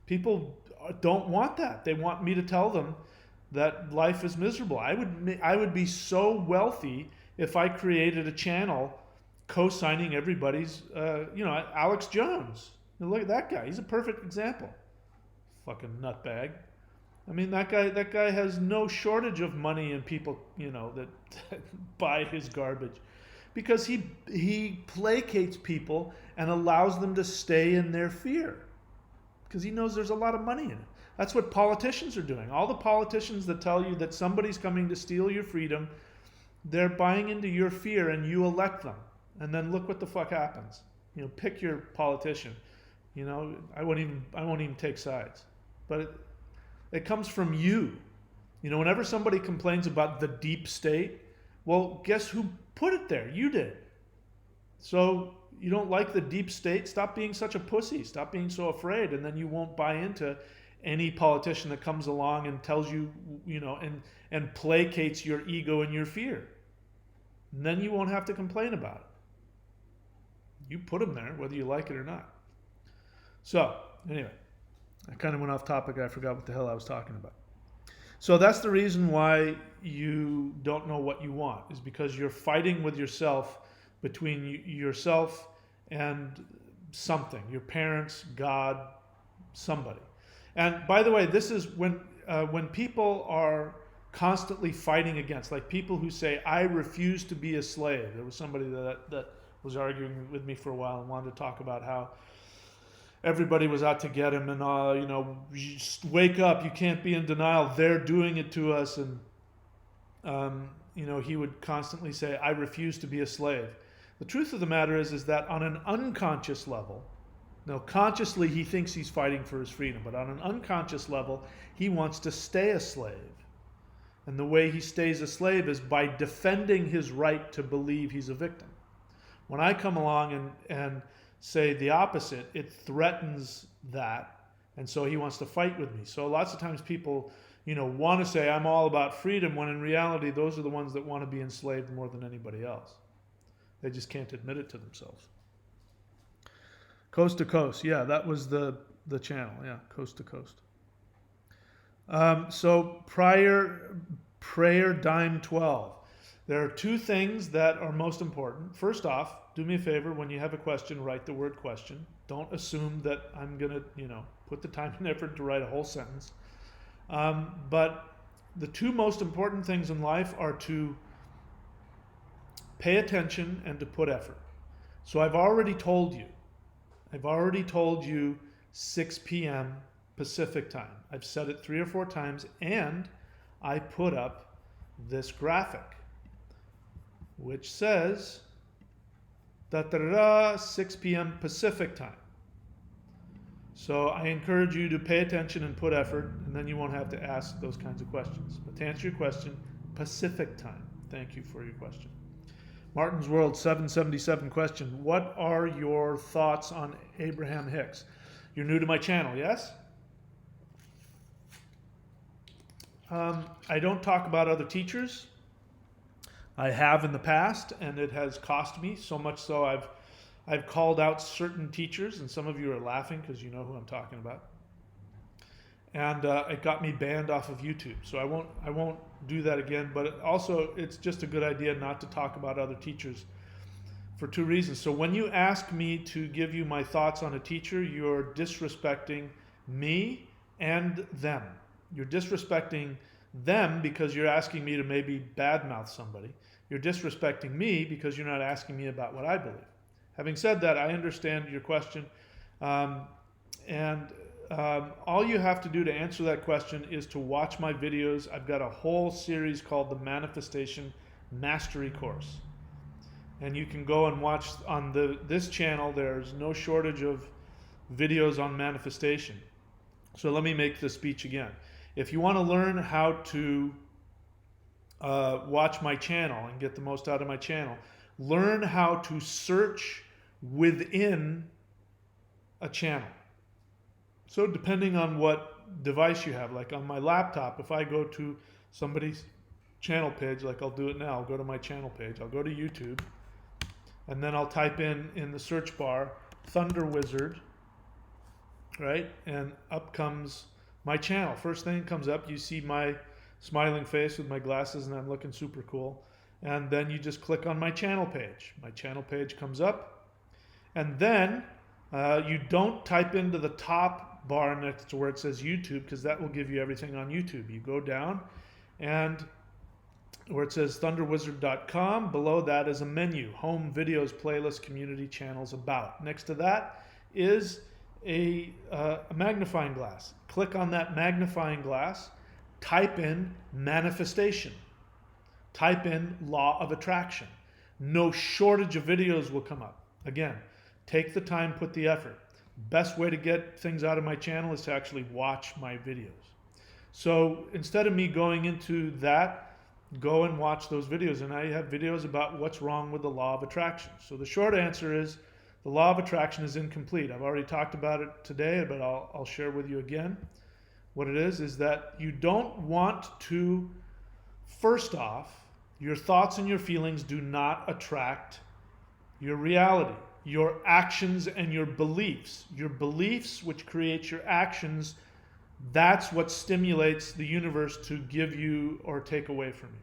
People don't want that. They want me to tell them that life is miserable. I would be so wealthy if I created a channel co-signing everybody's, Alex Jones. Look at that guy. He's a perfect example. Fucking nutbag. I mean, that guy has no shortage of money and people, that buy his garbage, because he placates people and allows them to stay in their fear, because he knows there's a lot of money in it. That's what politicians are doing. All the politicians that tell you that somebody's coming to steal your freedom, they're buying into your fear and you elect them. And then look what the fuck happens. Pick your politician. I won't even take sides. But it comes from you. Whenever somebody complains about the deep state, well, guess who put it there? You did. So you don't like the deep state? Stop being such a pussy. Stop being so afraid, and then you won't buy into any politician that comes along and tells you, and placates your ego and your fear. And then you won't have to complain about it. You put them there, whether you like it or not. So, anyway, I kind of went off topic. I forgot what the hell I was talking about. So that's the reason why you don't know what you want, is because you're fighting with yourself, between yourself and something, your parents, God, somebody. And by the way, this is when people are constantly fighting against, like people who say, I refuse to be a slave. There was somebody that was arguing with me for a while and wanted to talk about how everybody was out to get him, and just wake up, you can't be in denial, they're doing it to us. And he would constantly say, I refuse to be a slave. The truth of the matter is that on an unconscious level, now consciously he thinks he's fighting for his freedom, but on an unconscious level he wants to stay a slave. And the way he stays a slave is by defending his right to believe he's a victim. When I come along and say the opposite, it threatens that, and so he wants to fight with me. So lots of times people, want to say I'm all about freedom, when in reality those are the ones that want to be enslaved more than anybody else. They just can't admit it to themselves. Coast to Coast, yeah, that was the channel, yeah, Coast to Coast. So prayer dime 12. There are two things that are most important. First off, do me a favor, when you have a question, write the word question. Don't assume that I'm going to, put the time and effort to write a whole sentence. But the two most important things in life are to pay attention and to put effort. So I've already told you 6 p.m. Pacific time. I've said it 3 or 4 times, and I put up this graphic which says 6 p.m. Pacific time. So I encourage you to pay attention and put effort, and then you won't have to ask those kinds of questions. But to answer your question, Pacific time. Thank you for your question. Martin's World 777 question. What are your thoughts on Abraham Hicks? You're new to my channel, yes? I don't talk about other teachers. I have in the past, and it has cost me so much so I've called out certain teachers, and some of you are laughing because you know who I'm talking about. And it got me banned off of YouTube, so I won't do that again. But it's just a good idea not to talk about other teachers for 2 reasons. So when you ask me to give you my thoughts on a teacher, you're disrespecting me and them. You're disrespecting them because you're asking me to maybe badmouth somebody. You're disrespecting me because you're not asking me about what I believe. Having said that, I understand your question. All you have to do to answer that question is to watch my videos. I've got a whole series called the Manifestation Mastery Course. And you can go and watch on this channel. There's no shortage of videos on manifestation. So let me make the speech again. If you want to learn how to watch my channel and get the most out of my channel, learn how to search within a channel. So depending on what device you have. Like on my laptop, if I go to somebody's channel page, like I'll do it now, I'll go to my channel page, I'll go to YouTube, and then I'll type in the search bar Thunder Wizard, right? And up comes my channel. First thing that comes up, you see my smiling face with my glasses and I'm looking super cool. And then you just click on my channel page. My channel page comes up. And then you don't type into the top bar next to where it says YouTube, because that will give you everything on YouTube. You go down and where it says thunderwizard.com, below that is a menu: home, videos, playlist, community, channels, about. Next to that is a magnifying glass. Click on that magnifying glass, type in manifestation, type in law of attraction. No shortage of videos will come up. Again, take the time, put the effort. Best way to get things out of my channel is to actually watch my videos. So instead of me going into that, go and watch those videos. And I have videos about what's wrong with the law of attraction. So the short answer is the law of attraction is incomplete. I've already talked about it today, but I'll share with you again. What it is that you don't want to, first off, your thoughts and your feelings do not attract your reality. Your actions and your beliefs, which create your actions, that's what stimulates the universe to give you or take away from you.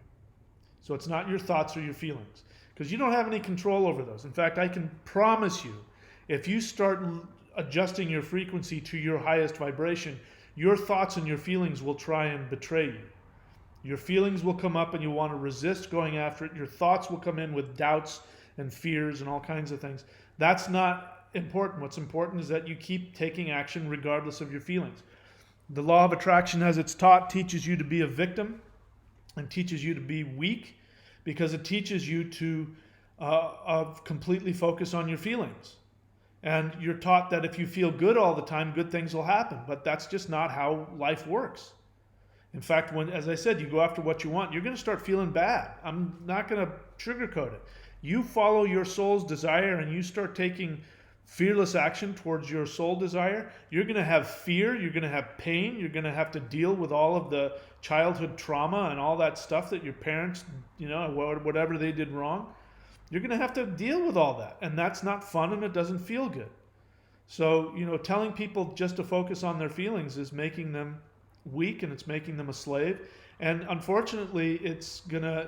So it's not your thoughts or your feelings, because you don't have any control over those. In fact, I can promise you, if you start adjusting your frequency to your highest vibration, your thoughts and your feelings will try and betray you. Your feelings will come up and you want to resist going after it. Your thoughts will come in with doubts and fears and all kinds of things. That's not important. What's important is that you keep taking action regardless of your feelings. The law of attraction, as it's taught, teaches you to be a victim and teaches you to be weak, because it teaches you to completely focus on your feelings. And you're taught that if you feel good all the time, good things will happen. But that's just not how life works. In fact, as I said, you go after what you want, you're going to start feeling bad. I'm not going to sugarcoat it. You follow your soul's desire and you start taking fearless action towards your soul desire, you're going to have fear, you're going to have pain, you're going to have to deal with all of the childhood trauma and all that stuff that your parents, whatever they did wrong. You're going to have to deal with all that. And that's not fun and it doesn't feel good. So, telling people just to focus on their feelings is making them weak and it's making them a slave. And unfortunately, it's gonna,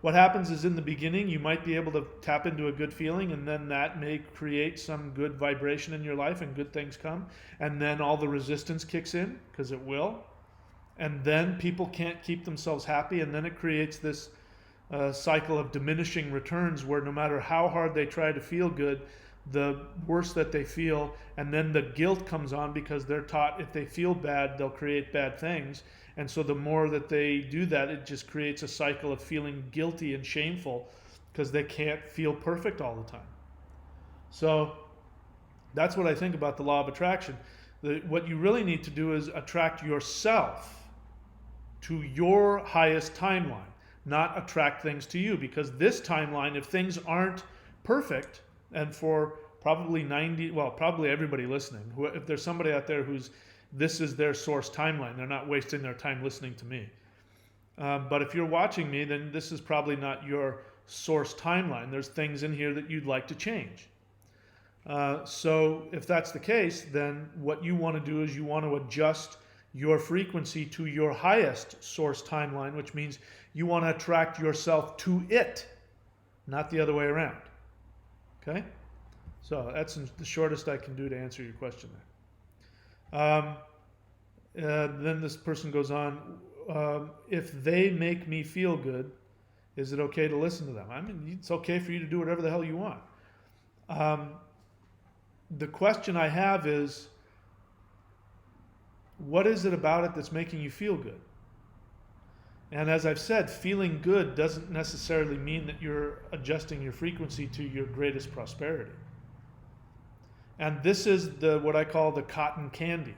what happens is in the beginning, you might be able to tap into a good feeling, and then that may create some good vibration in your life and good things come. And then all the resistance kicks in, because it will. And then people can't keep themselves happy. And then it creates this cycle of diminishing returns where no matter how hard they try to feel good, the worse that they feel. And then the guilt comes on because they're taught if they feel bad, they'll create bad things. And so the more that they do that, it just creates a cycle of feeling guilty and shameful because they can't feel perfect all the time. So that's what I think about the law of attraction. What you really need to do is attract yourself to your highest timeline, not attract things to you. Because this timeline, if things aren't perfect, and for probably probably everybody listening, if there's somebody out there this is their source timeline, they're not wasting their time listening to me. But if you're watching me, then this is probably not your source timeline. There's things in here that you'd like to change. So if that's the case, then what you want to do is you want to adjust your frequency to your highest source timeline, which means you want to attract yourself to it, not the other way around. Okay? So that's the shortest I can do to answer your question there. Then this person goes on, if they make me feel good, is it okay to listen to them? I mean, it's okay for you to do whatever the hell you want. The question I have is, what is it about it that's making you feel good? And as I've said, feeling good doesn't necessarily mean that you're adjusting your frequency to your greatest prosperity. And this is what I call the cotton candy.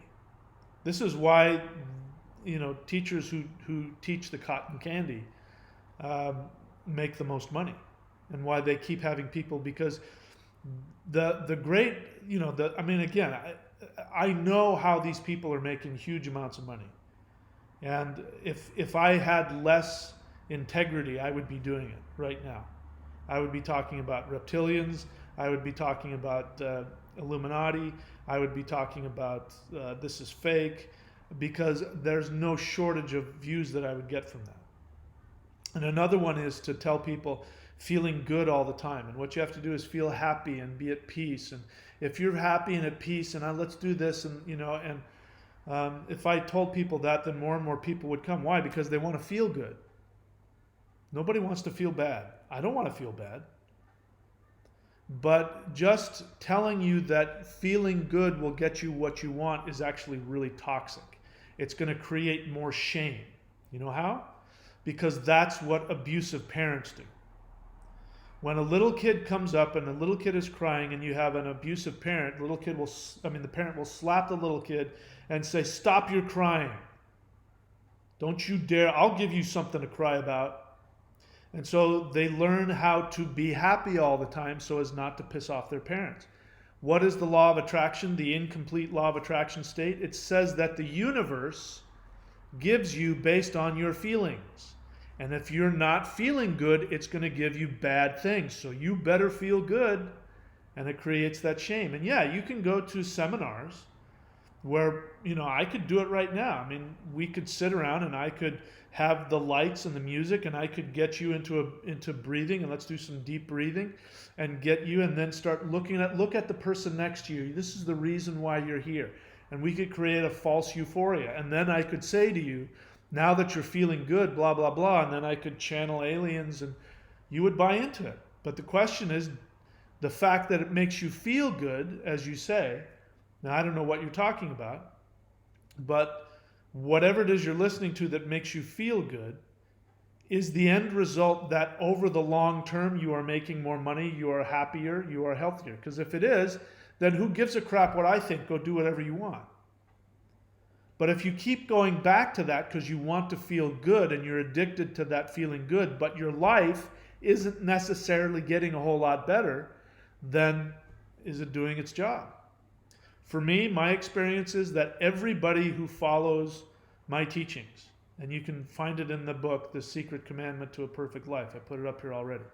This is why, teachers who teach the cotton candy make the most money, and why they keep having people, because the great, again, I know how these people are making huge amounts of money. And if I had less integrity, I would be doing it right now. I would be talking about reptilians. I would be talking about Illuminati. I would be talking about this is fake, because there's no shortage of views that I would get from that. And another one is to tell people feeling good all the time. And what you have to do is feel happy and be at peace. And if you're happy and at peace, and let's do this, and if I told people that, then more and more people would come. Why? Because they want to feel good. Nobody wants to feel bad. I don't want to feel bad. But just telling you that feeling good will get you what you want is actually really toxic. It's going to create more shame. You know how? Because that's what abusive parents do. When a little kid comes up and a little kid is crying and you have an abusive parent, the parent will slap the little kid and say, "Stop your crying. Don't you dare. I'll give you something to cry about." And so they learn how to be happy all the time so as not to piss off their parents. What is the law of attraction, the incomplete law of attraction state? It says that the universe gives you based on your feelings. And if you're not feeling good, it's going to give you bad things. So you better feel good. And it creates that shame. And yeah, you can go to seminars where, I could do it right now. I mean, we could sit around and I could have the lights and the music and I could get you into breathing, and let's do some deep breathing and get you, and then start look at the person next to you. This is the reason why you're here. And we could create a false euphoria. And then I could say to you, now that you're feeling good, blah, blah, blah, and then I could channel aliens and you would buy into it. But the question is, the fact that it makes you feel good, as you say, now I don't know what you're talking about, but whatever it is you're listening to that makes you feel good, is the end result that over the long term you are making more money, you are happier, you are healthier? Because if it is, then who gives a crap what I think? Go do whatever you want. But if you keep going back to that because you want to feel good and you're addicted to that feeling good, but your life isn't necessarily getting a whole lot better, then is it doing its job? For me, my experience is that everybody who follows my teachings, and you can find it in the book, The Secret Commandment to a Perfect Life. I put it up here already.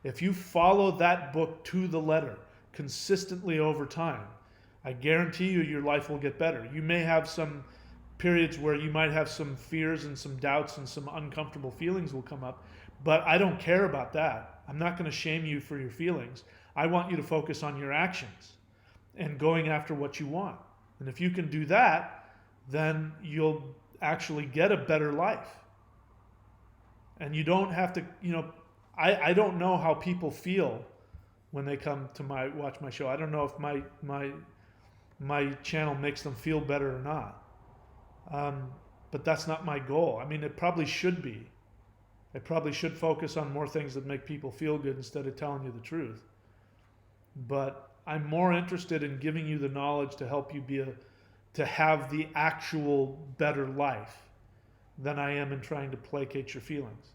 If you follow that book to the letter consistently over time, I guarantee you your life will get better. You may have some periods where you might have some fears and some doubts and some uncomfortable feelings will come up, but I don't care about that. I'm not going to shame you for your feelings. I want you to focus on your actions and going after what you want. And if you can do that, then you'll actually get a better life. And you don't have to, I don't know how people feel when they come to watch my show. I don't know if my channel makes them feel better or not. But that's not my goal. I mean, it probably should be. I probably should focus on more things that make people feel good instead of telling you the truth. But I'm more interested in giving you the knowledge to help you to have the actual better life than I am in trying to placate your feelings.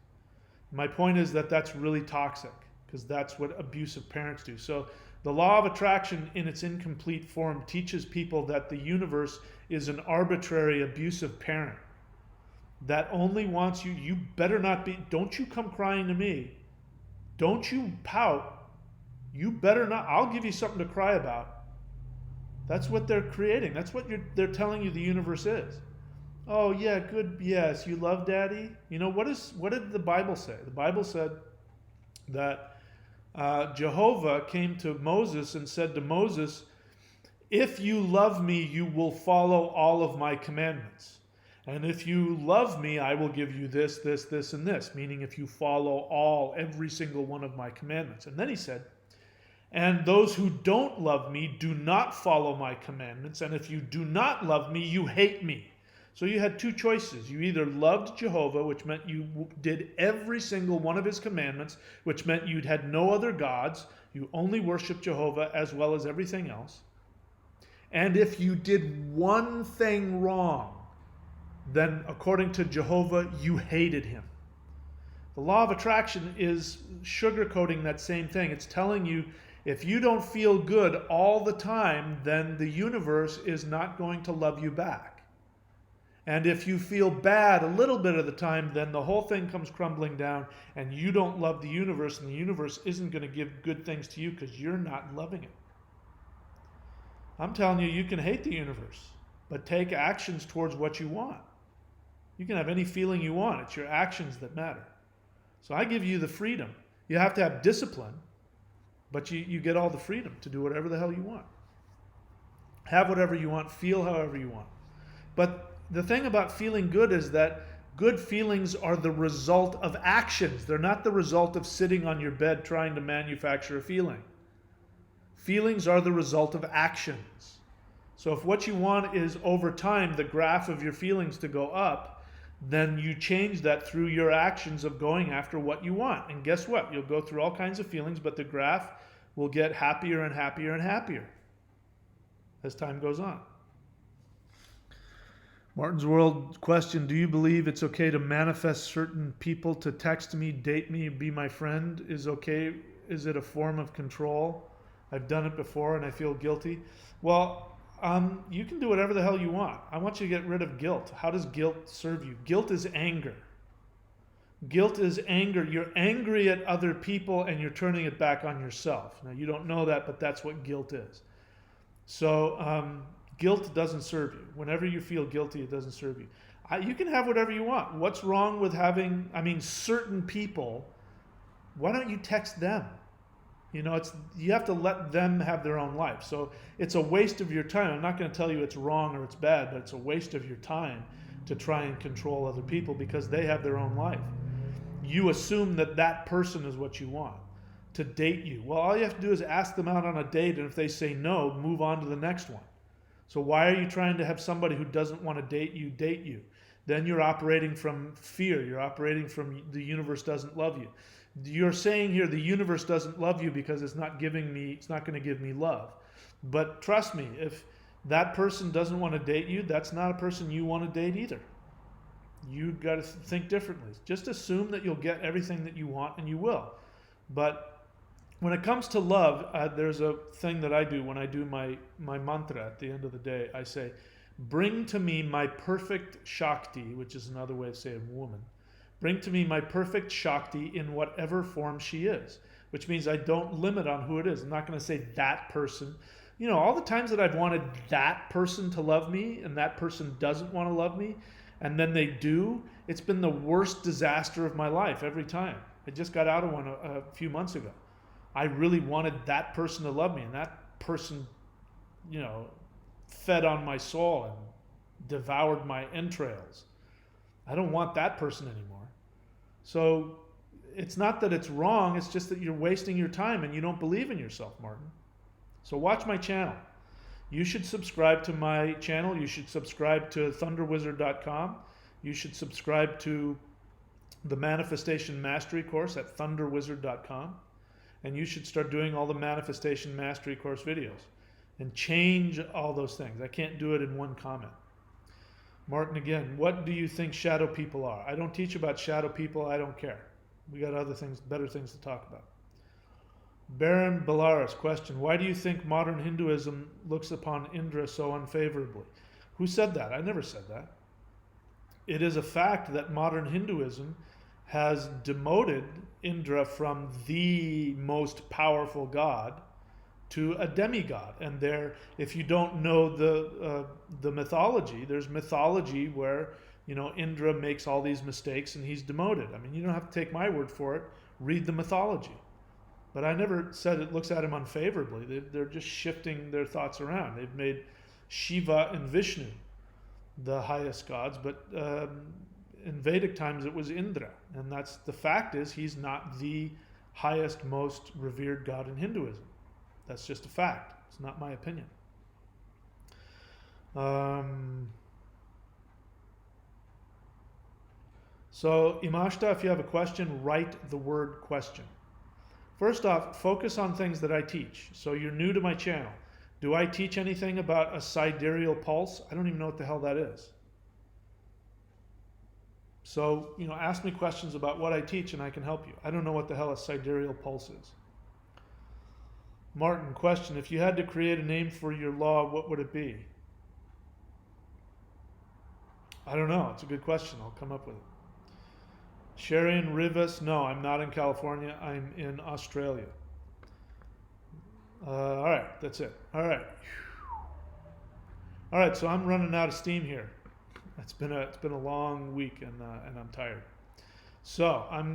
My point is that that's really toxic, because that's what abusive parents do. So the law of attraction in its incomplete form teaches people that the universe is an arbitrary abusive parent that only wants you. You better not be, don't you come crying to me. Don't you pout. You better not, I'll give you something to cry about. That's what they're creating. That's what they're telling you the universe is. Oh yeah, good, yes, you love daddy. What did the Bible say? The Bible said that Jehovah came to Moses and said to Moses, if you love me, you will follow all of my commandments. And if you love me, I will give you this, this, this, and this. Meaning if you follow every single one of my commandments. And then he said, and those who don't love me do not follow my commandments. And if you do not love me, you hate me. So you had two choices. You either loved Jehovah, which meant you did every single one of his commandments, which meant you had no other gods. You only worshiped Jehovah as well as everything else. And if you did one thing wrong, then according to Jehovah, you hated him. The law of attraction is sugarcoating that same thing. It's telling you If you don't feel good all the time, then the universe is not going to love you back. And if you feel bad a little bit of the time, then the whole thing comes crumbling down and you don't love the universe, and the universe isn't going to give good things to you because you're not loving it. I'm telling you, you can hate the universe, but take actions towards what you want. You can have any feeling you want. It's your actions that matter. So I give you the freedom. You have to have discipline, but you get all the freedom to do whatever the hell you want. Have whatever you want, feel however you want. But the thing about feeling good is that good feelings are the result of actions. They're not the result of sitting on your bed trying to manufacture a feeling. Feelings are the result of actions. So if what you want is over time the graph of your feelings to go up, then you change that through your actions of going after what you want. And guess what? You'll go through all kinds of feelings, but the graph will get happier and happier and happier as time goes on. Martin's World question, do you believe it's okay to manifest certain people to text me, date me, be my friend? Is it a form of control? I've done it before and I feel guilty. Well, you can do whatever the hell you want. I want you to get rid of guilt. How does guilt serve you? Guilt is anger. Guilt is anger. You're angry at other people and you're turning it back on yourself. Now, you don't know that, but that's what guilt is. So guilt doesn't serve you. Whenever you feel guilty, it doesn't serve you. You can have whatever you want. What's wrong with having, certain people? Why don't you text them? You have to let them have their own life. So it's a waste of your time. I'm not going to tell you it's wrong or it's bad, but it's a waste of your time to try and control other people because they have their own life. You assume that that person is what you want to date you. Well, all you have to do is ask them out on a date, and if they say no, move on to the next one. So why are you trying to have somebody who doesn't want to date you? Then you're operating from fear. You're operating from the universe doesn't love you. You're saying here the universe doesn't love you because it's not going to give me love. But trust me, if that person doesn't want to date you, that's not a person you want to date either. You got to think differently. Just assume that you'll get everything that you want, and you will. But when it comes to love, there's a thing that I do when I do my mantra at the end of the day. I say, bring to me my perfect Shakti, which is another way of saying woman. Bring to me my perfect Shakti in whatever form she is, which means I don't limit on who it is. I'm not going to say that person. All the times that I've wanted that person to love me and that person doesn't want to love me, and then they do, it's been the worst disaster of my life every time. I just got out of one a few months ago. I really wanted that person to love me, and that person, fed on my soul and devoured my entrails. I don't want that person anymore. So it's not that it's wrong, it's just that you're wasting your time and you don't believe in yourself, Martin. So watch my channel. You should subscribe to my channel. You should subscribe to thunderwizard.com. You should subscribe to the Manifestation Mastery course at thunderwizard.com. And you should start doing all the Manifestation Mastery course videos and change all those things. I can't do it in one comment. Martin again, what do you think shadow people are? I don't teach about shadow people. I don't care. We got other things, better things to talk about. Baron Bellaris question, why do you think modern Hinduism looks upon Indra so unfavorably? Who said that? I never said that. It is a fact that modern Hinduism has demoted Indra from the most powerful god to a demigod. And if you don't know the mythology, there's mythology where Indra makes all these mistakes and he's demoted. You don't have to take my word for it. Read the mythology. But I never said it looks at him unfavorably. They're just shifting their thoughts around. They've made Shiva and Vishnu the highest gods, but in Vedic times it was Indra. And the fact is he's not the highest, most revered god in Hinduism. That's just a fact. It's not my opinion. So, Imashta, if you have a question, write the word question. First off, focus on things that I teach. So you're new to my channel. Do I teach anything about a sidereal pulse? I don't even know what the hell that is. So, ask me questions about what I teach and I can help you. I don't know what the hell a sidereal pulse is. Martin, question. If you had to create a name for your law, what would it be? I don't know. It's a good question. I'll come up with it. Sharian Rivas, no, I'm not in California. I'm in Australia. All right, that's it. All right. All right, so I'm running out of steam here. It's been a long week, and I'm tired. So I am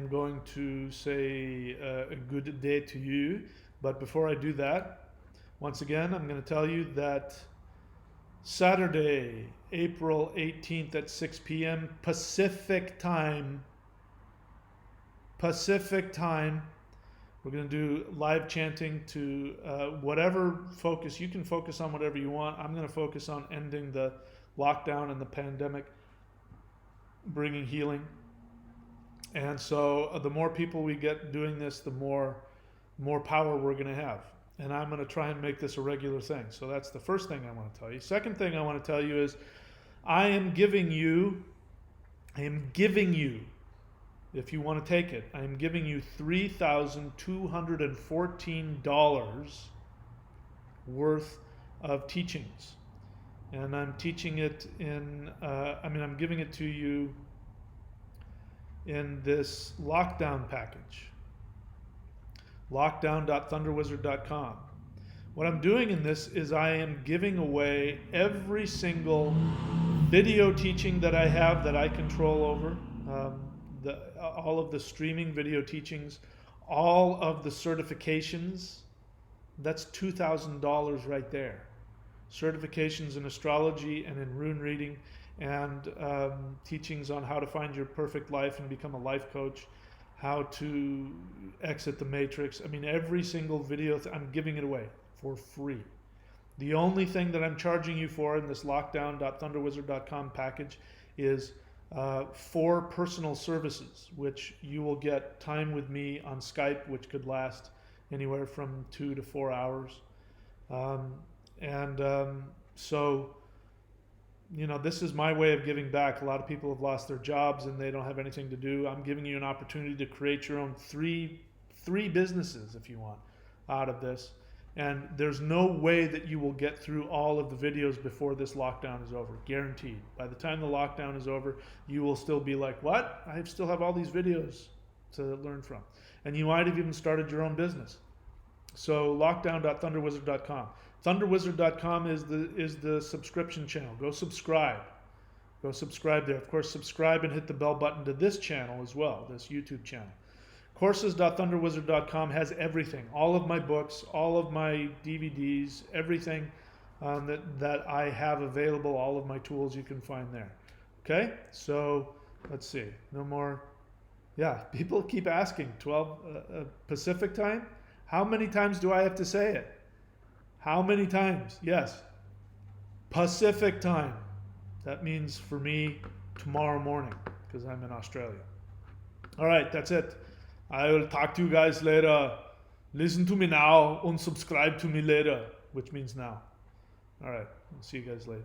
going to say a good day to you. But before I do that, once again, I'm going to tell you that Saturday, April 18th at 6 p.m. Pacific time, we're going to do live chanting to whatever focus. You can focus on whatever you want. I'm going to focus on ending the lockdown and the pandemic, bringing healing. And so the more people we get doing this, the more power we're going to have. And I'm going to try and make this a regular thing. So that's the first thing I want to tell you. Second thing I want to tell you is I am giving you, if you want to take it, I am giving you $3,214 worth of teachings. And I'm teaching it in, I'm giving it to you in this lockdown package. Lockdown.thunderwizard.com. What I'm doing in this is I am giving away every single video teaching that I have that I control over, all of the streaming video teachings, all of the certifications. That's $2,000 right there. Certifications in astrology and in rune reading, and teachings on how to find your perfect life and become a life coach, how to exit the matrix. I mean, every single video, I'm giving it away for free. The only thing that I'm charging you for in this lockdown.thunderwizard.com package is 4 personal services, which you will get time with me on Skype, which could last anywhere from 2 to 4 hours. So, you know, this is my way of giving back. A lot of people have lost their jobs and they don't have anything to do. I'm giving you an opportunity to create your own three businesses, if you want, out of this. And there's no way that you will get through all of the videos before this lockdown is over, guaranteed. By the time the lockdown is over, you will still be like, what? I still have all these videos to learn from. And you might have even started your own business. So lockdown.thunderwizard.com. Thunderwizard.com is the subscription channel. Go subscribe. Go subscribe there. Of course, subscribe and hit the bell button to this channel as well, this YouTube channel. Courses.thunderwizard.com has everything. All of my books, all of my DVDs, everything that I have available, all of my tools you can find there. Okay? So, let's see. No more. Yeah, people keep asking. 12 Pacific time? How many times do I have to say it? How many times? Yes. Pacific time. That means for me tomorrow morning because I'm in Australia. All right, that's it. I will talk to you guys later. Listen to me now and subscribe to me later, which means now. All right, I'll see you guys later.